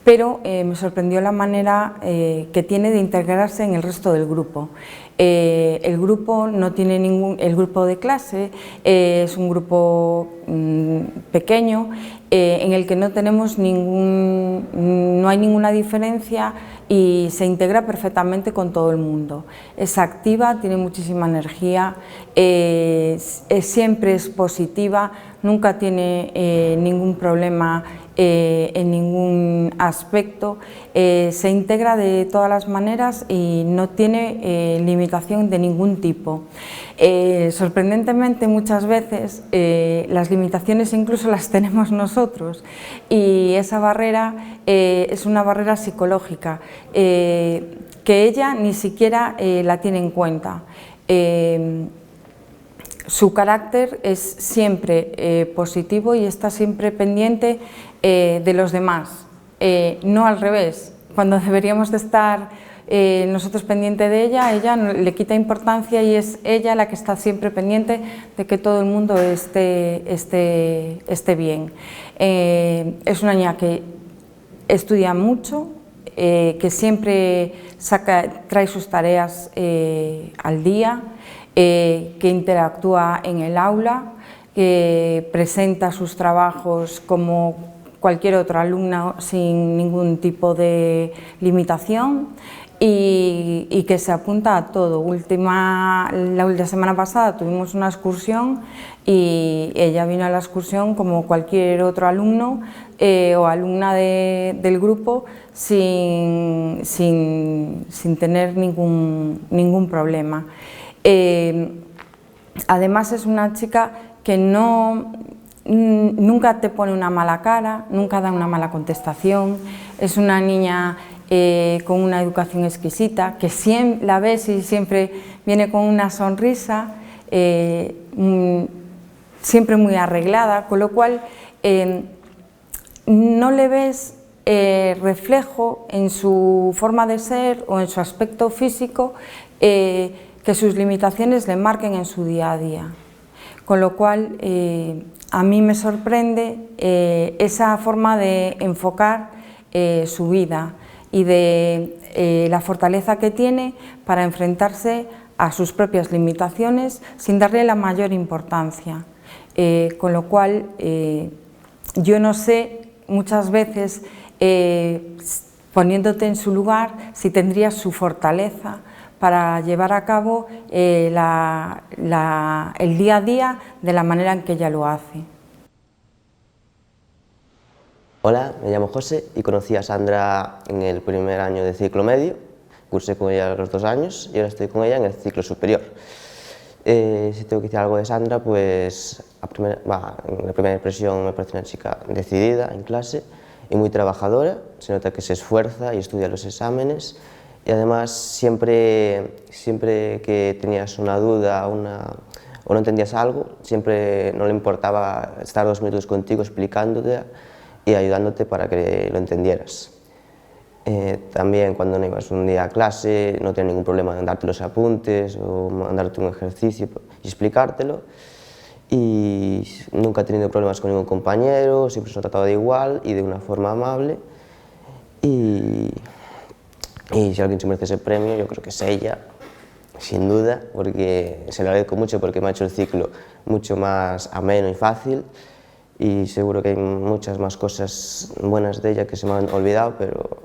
pero me sorprendió la manera que tiene de integrarse en el resto del grupo. El grupo no tiene el grupo de clase es un grupo pequeño en el que no tenemos no hay ninguna diferencia y se integra perfectamente con todo el mundo. Es activa, tiene muchísima energía, siempre es positiva, nunca tiene ningún problema en ningún aspecto, se integra de todas las maneras y no tiene limitación de ningún tipo. Sorprendentemente, muchas veces las limitaciones incluso las tenemos nosotros y esa barrera es una barrera psicológica que ella ni siquiera la tiene en cuenta. Su carácter es siempre positivo y está siempre pendiente de los demás, no al revés. Cuando deberíamos de estar nosotros pendientes de ella le quita importancia y es ella la que está siempre pendiente de que todo el mundo esté bien. Es una niña que estudia mucho, que siempre trae sus tareas al día, que interactúa en el aula, que presenta sus trabajos como cualquier otro alumno sin ningún tipo de limitación y que se apunta a todo. La semana pasada tuvimos una excursión y ella vino a la excursión como cualquier otro alumno o alumna del grupo sin tener ningún problema. Además es una chica que nunca te pone una mala cara, nunca da una mala contestación, es una niña con una educación exquisita, que la ves y siempre viene con una sonrisa, siempre muy arreglada, con lo cual no le ves reflejo en su forma de ser o en su aspecto físico que sus limitaciones le marquen en su día a día. Con lo cual, a mí me sorprende esa forma de enfocar su vida y de la fortaleza que tiene para enfrentarse a sus propias limitaciones sin darle la mayor importancia. Con lo cual, yo no sé, muchas veces, poniéndote en su lugar, si tendrías su fortaleza para llevar a cabo el día a día de la manera en que ella lo hace. Hola, me llamo José y conocí a Sandra en el primer año de ciclo medio, cursé con ella los 2 años y ahora estoy con ella en el ciclo superior. Si tengo que decir algo de Sandra, pues en la primera impresión me parece una chica decidida en clase y muy trabajadora, se nota que se esfuerza y estudia los exámenes. Y además, siempre que tenías una duda o no entendías algo, siempre no le importaba estar 2 minutos contigo explicándote y ayudándote para que lo entendieras. También cuando no ibas un día a clase no tenía ningún problema en darte los apuntes o mandarte un ejercicio y explicártelo. Y nunca he tenido problemas con ningún compañero, siempre se ha tratado de igual y de una forma amable. Y si alguien se merece ese premio, yo creo que es ella, sin duda, porque se lo agradezco mucho porque me ha hecho el ciclo mucho más ameno y fácil y seguro que hay muchas más cosas buenas de ella que se me han olvidado, pero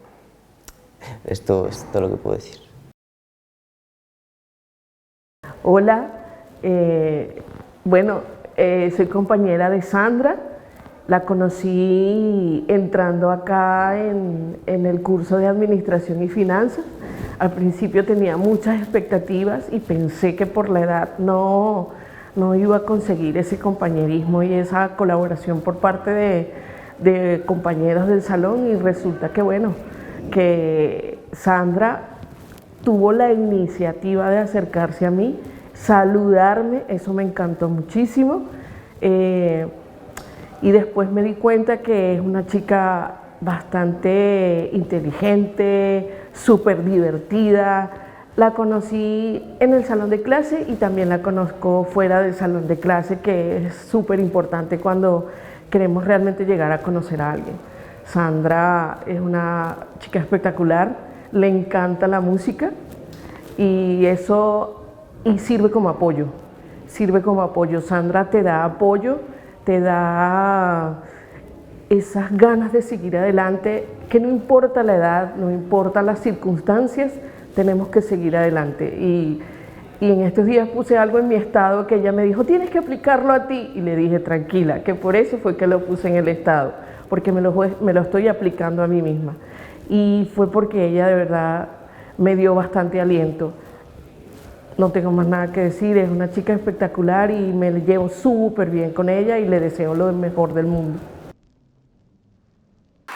esto es todo lo que puedo decir. Hola, soy compañera de Sandra. La conocí entrando acá en el curso de Administración y Finanzas. Al principio tenía muchas expectativas y pensé que por la edad no iba a conseguir ese compañerismo y esa colaboración por parte de compañeros del salón y resulta que Sandra tuvo la iniciativa de acercarse a mí, saludarme, eso me encantó muchísimo. Y después me di cuenta que es una chica bastante inteligente, súper divertida. La conocí en el salón de clase y también la conozco fuera del salón de clase, que es súper importante cuando queremos realmente llegar a conocer a alguien. Sandra es una chica espectacular, le encanta la música y eso sirve como apoyo, Sandra te da apoyo, te da esas ganas de seguir adelante, que no importa la edad, no importa las circunstancias, tenemos que seguir adelante. Y en estos días puse algo en mi estado que ella me dijo, tienes que aplicarlo a ti, y le dije, tranquila, que por eso fue que lo puse en el estado, porque me lo estoy aplicando a mí misma. Y fue porque ella de verdad me dio bastante aliento. No tengo más nada que decir, es una chica espectacular y me llevo súper bien con ella y le deseo lo mejor del mundo.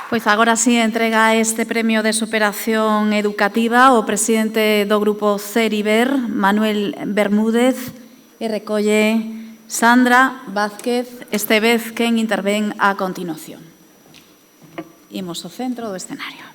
Pois agora sí entrega este premio de superación educativa o presidente do grupo CERIBER, Manuel Bermúdez, e recolle Sandra Vázquez Estevez, quen intervén a continuación. Imos ao centro do escenario.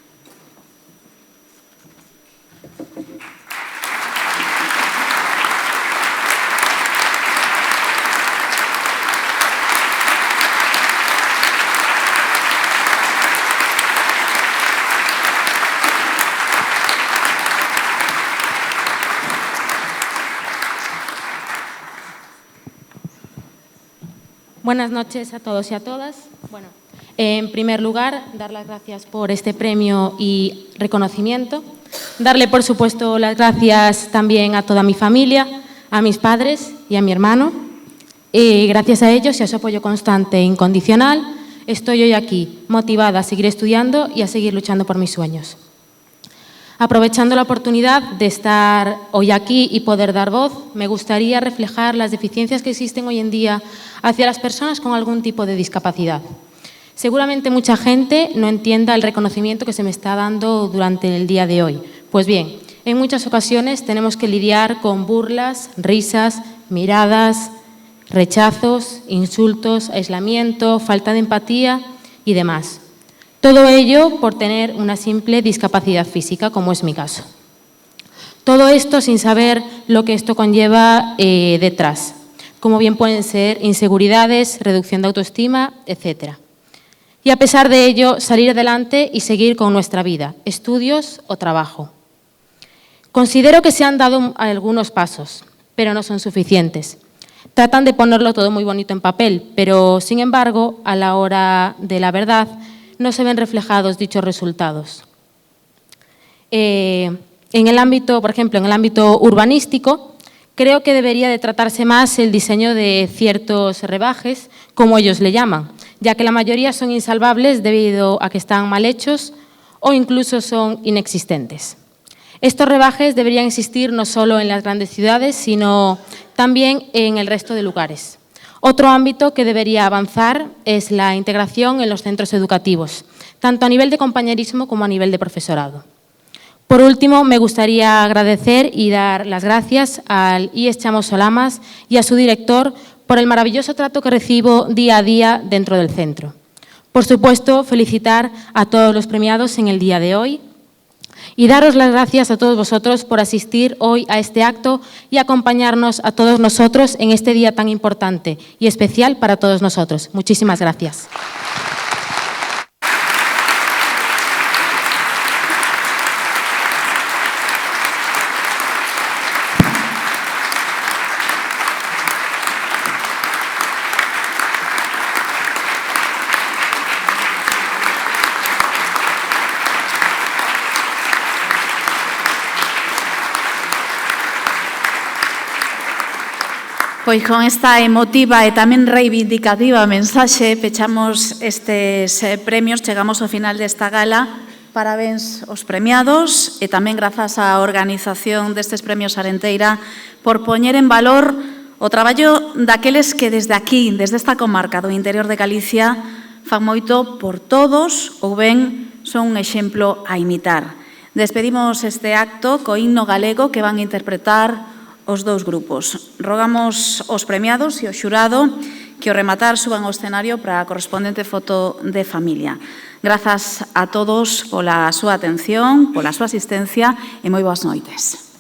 Buenas noches a todos y a todas. Bueno, en primer lugar, dar las gracias por este premio y reconocimiento. Darle, por supuesto, las gracias también a toda mi familia, a mis padres y a mi hermano. Y gracias a ellos y a su apoyo constante e incondicional, estoy hoy aquí, motivada a seguir estudiando y a seguir luchando por mis sueños. Aprovechando la oportunidad de estar hoy aquí y poder dar voz, me gustaría reflejar las deficiencias que existen hoy en día hacia las personas con algún tipo de discapacidad. Seguramente mucha gente no entienda el reconocimiento que se me está dando durante el día de hoy. Pues bien, en muchas ocasiones tenemos que lidiar con burlas, risas, miradas, rechazos, insultos, aislamiento, falta de empatía y demás. Todo ello por tener una simple discapacidad física, como es mi caso. Todo esto sin saber lo que esto conlleva detrás, como bien pueden ser inseguridades, reducción de autoestima, etc. Y a pesar de ello, salir adelante y seguir con nuestra vida, estudios o trabajo. Considero que se han dado algunos pasos, pero no son suficientes. Tratan de ponerlo todo muy bonito en papel, pero sin embargo, a la hora de la verdad, no se ven reflejados dichos resultados. En el ámbito, por ejemplo, en el ámbito urbanístico, creo que debería de tratarse más el diseño de ciertos rebajes, como ellos le llaman, ya que la mayoría son insalvables debido a que están mal hechos o incluso son inexistentes. Estos rebajes deberían existir no solo en las grandes ciudades, sino también en el resto de lugares. Otro ámbito que debería avanzar es la integración en los centros educativos, tanto a nivel de compañerismo como a nivel de profesorado. Por último, me gustaría agradecer y dar las gracias al IES Chamo Solamas y a su director por el maravilloso trato que recibo día a día dentro del centro. Por supuesto, felicitar a todos los premiados en el día de hoy y daros las gracias a todos vosotros por asistir hoy a este acto y acompañarnos a todos nosotros en este día tan importante y especial para todos nosotros. Muchísimas gracias. Pois con esta emotiva e tamén reivindicativa mensaxe pechamos estes premios, chegamos ao final desta gala. Parabéns aos premiados e tamén grazas á organización destes premios Arenteira por poñer en valor o traballo daqueles que desde aquí, desde esta comarca do interior de Galicia, fan moito por todos ou ben son un exemplo a imitar. Despedimos este acto co himno galego que van a interpretar os dous grupos. Rogamos aos premiados e ao xurado que ao rematar suban ao escenario para a correspondente foto de familia. Grazas a todos pola súa atención, pola súa asistencia e moi boas noites.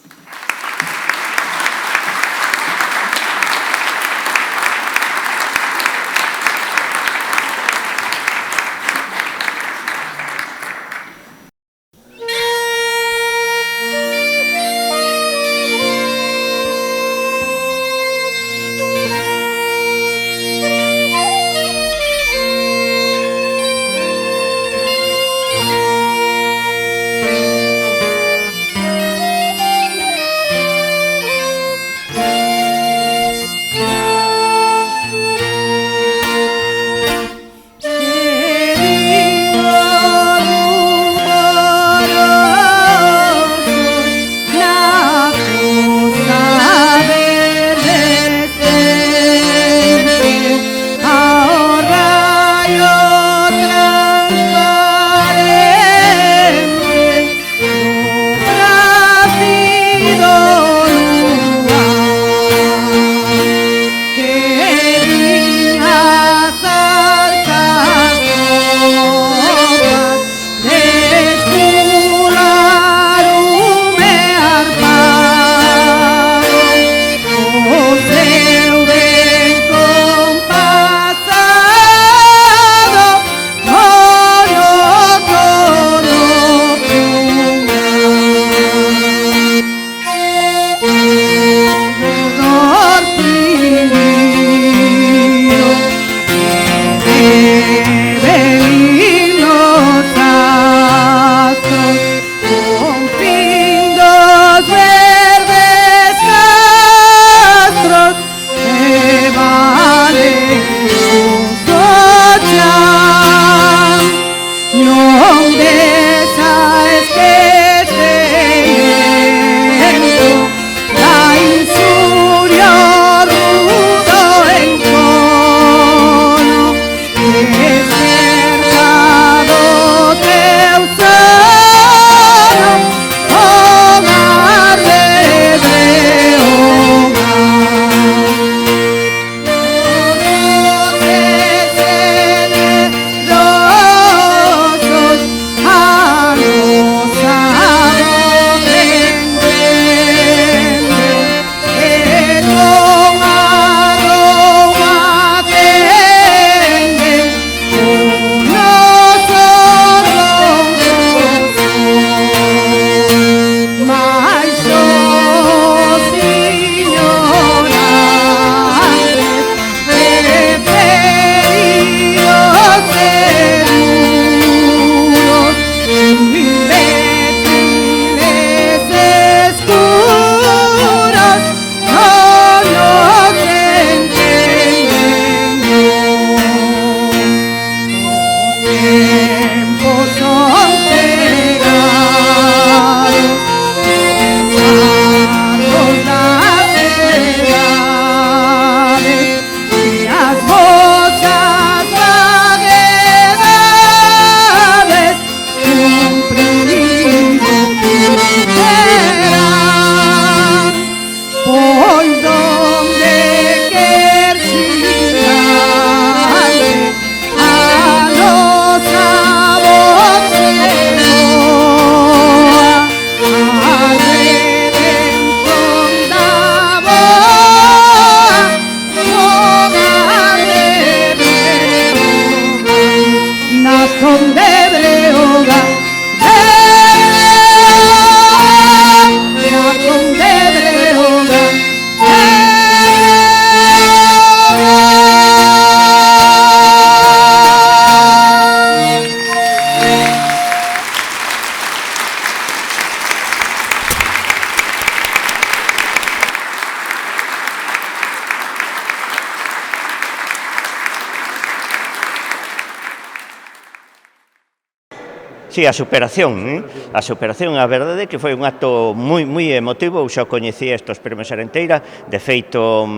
Sí, a superación, a verdade é que foi un acto moi emotivo, eu xa coñecía estes premios Arenteira, de feito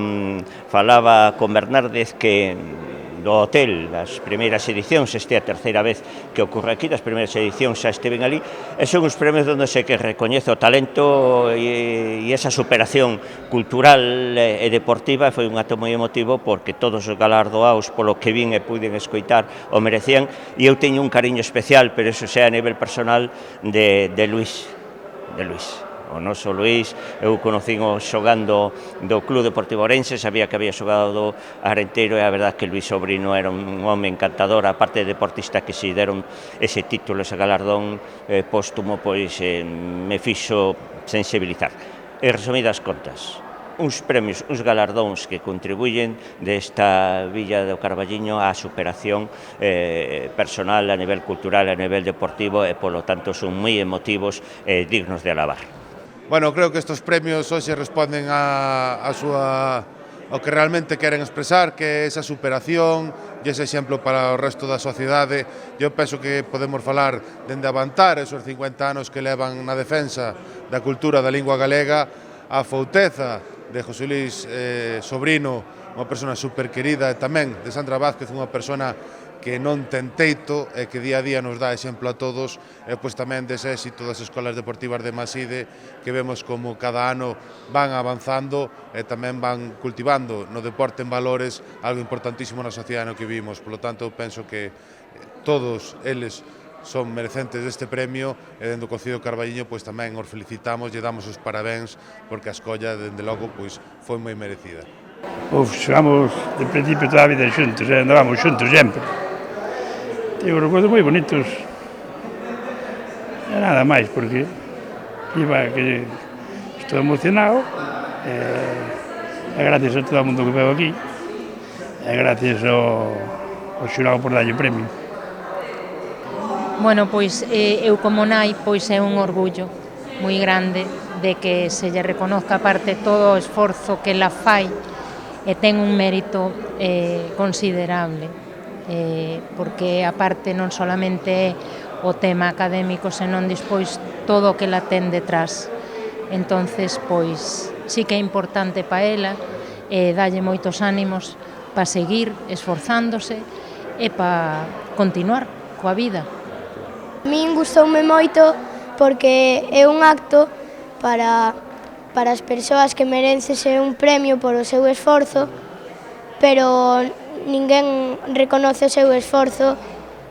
falaba con Bernárdez que do hotel, das primeiras edicións, este é a terceira vez que ocorre aquí, das primeiras edicións xa esteven ali, e son uns premios onde se que recoñece o talento e esa superación cultural e deportiva. Foi un acto moi emotivo porque todos os galardoaos polo que vin e puiden escoitar o merecían, e eu teño un cariño especial, pero eso xa a nivel personal, de Luís. O noso Luís, eu conocín xogando do Club Deportivo Ourense, sabía que había xogado do Arenteiro, e a verdade que Luís Sobrino era un home encantador, aparte de deportista que se deron ese título, ese galardón póstumo, pois me fixo sensibilizar. E resumidas contas, uns premios, uns galardóns que contribuyen desta Villa do Carballiño á superación personal a nivel cultural, a nivel deportivo, e polo tanto son moi emotivos e dignos de alabar. Bueno, creo que estes premios hoxe responden ao que realmente queren expresar, que é esa superación e ese exemplo para o resto da sociedade. Eu penso que podemos falar dende avantar esos 50 anos que levan na defensa da cultura da lingua galega, a fouteza de José Luís Sobrino, unha persona superquerida, e tamén de Sandra Vázquez, unha persona que non ten teito e que día a día nos dá exemplo a todos, e pois tamén dese éxito das escolas deportivas de Maside, que vemos como cada ano van avanzando e tamén van cultivando no deporte en valores, algo importantísimo na sociedade no que vivimos. Por lo tanto, penso que todos eles son merecentes deste premio, e dentro do Concello de Carballiño pois tamén os felicitamos e damos os parabéns, porque a escolla, dende logo, pois foi moi merecida. Xogamos de principio toda a vida xuntos, andábamos xuntos sempre. Tengo recuerdos moi bonitos. E nada máis, porque estou emocionado, e gracias a todo o mundo que veo aquí, e gracias ao xurado por darlle o premio. Bueno, pois eu como nai, pois é un orgullo moi grande de que se lle reconozca aparte todo o esforzo que la fai, e ten un mérito considerable. Porque aparte non solamente é o tema académico, senón despois todo o que la ten detrás. Entonces, pois, sí que é importante para ela, dalle moitos ánimos para seguir esforzándose e para continuar coa vida. A min gustoume moito porque é un acto para as persoas que merecese un premio por o seu esforzo, pero ninguén reconoce o seu esforzo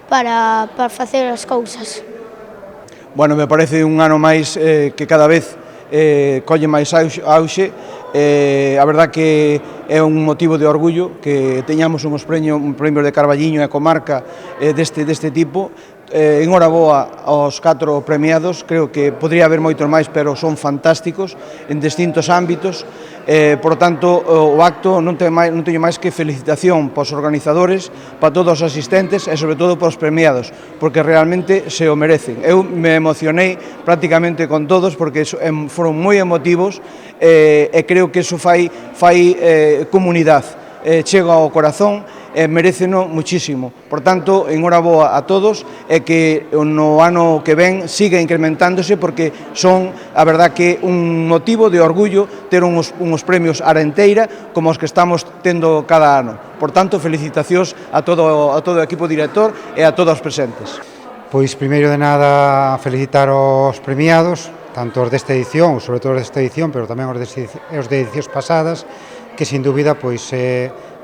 para facer as cousas. Bueno, me parece un ano máis que cada vez colle máis auxe. A verdad que é un motivo de orgullo que teñamos un premio de Carballiño e comarca deste tipo. Enhoraboa aos 4 premiados, creo que podría haber moitos máis, pero son fantásticos en distintos ámbitos. Por tanto, o acto non teño máis que felicitación para os organizadores, para todos os asistentes e sobre todo para os premiados, porque realmente se o merecen. Eu me emocionei prácticamente con todos porque foron moi emotivos, e creo que iso fai comunidade, chega ao corazón e mereceno muchísimo. Por tanto, enhoraboa a todos, e que no ano que ven siga incrementándose, porque son, a verdad, que un motivo de orgullo ter uns premios Arenteira como os que estamos tendo cada ano. Por tanto, felicitacións a todo o equipo director e a todos os presentes. Pois, primeiro de nada, felicitar os premiados, tanto os desta edición, sobre todo os desta edición, pero tamén os de edicións pasadas, que, sin dúbida, pois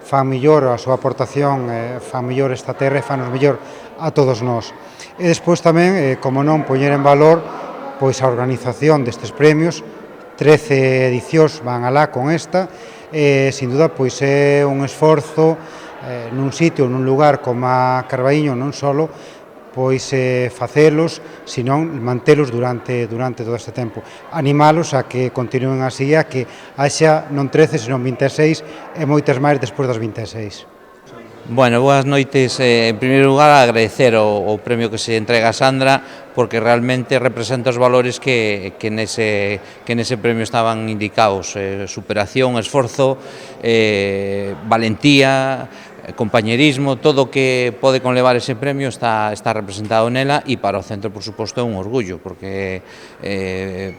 fan millor a súa aportación, fan millor esta terra e fanos millor a todos nós. E despois tamén, como non, poñer en valor pois a organización destes premios, 13 edicións van alá con esta, e sin duda pois é un esforzo nun sitio, nun lugar como a Carballiño, non solo pois facelos, senón mantelos durante todo este tempo. Animalos a que continúen así, a que haxa non 13, senón 26 e moitas máis despois das 26. Bueno, boas noites. En primeiro lugar, agradecer o premio que se entrega a Sandra, porque realmente representa os valores que nese premio estaban indicados: superación, esforzo, valentía, compañerismo, todo o que pode conlevar ese premio está representado nela, e para o centro, por suposto, é un orgullo, porque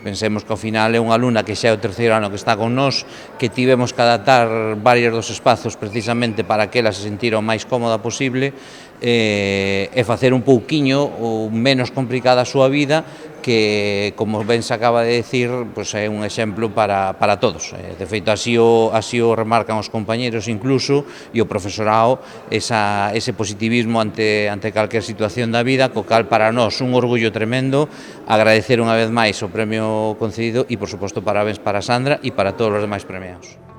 pensemos que ao final é unha alumna que xa é o terceiro ano que está con nós, que tivemos que adaptar varios dos espazos precisamente para que ela se sentira o máis cómoda posible, e facer un pouquiño ou menos complicada a súa vida, que, como ben se acaba de decir, é un exemplo para todos. De feito, así o remarcan os compañeros incluso, e o profesorado, ese positivismo ante calquer situación da vida, co cal para nós un orgullo tremendo, agradecer unha vez máis o premio concedido e, por suposto, parabéns para Sandra e para todos os demais premiados.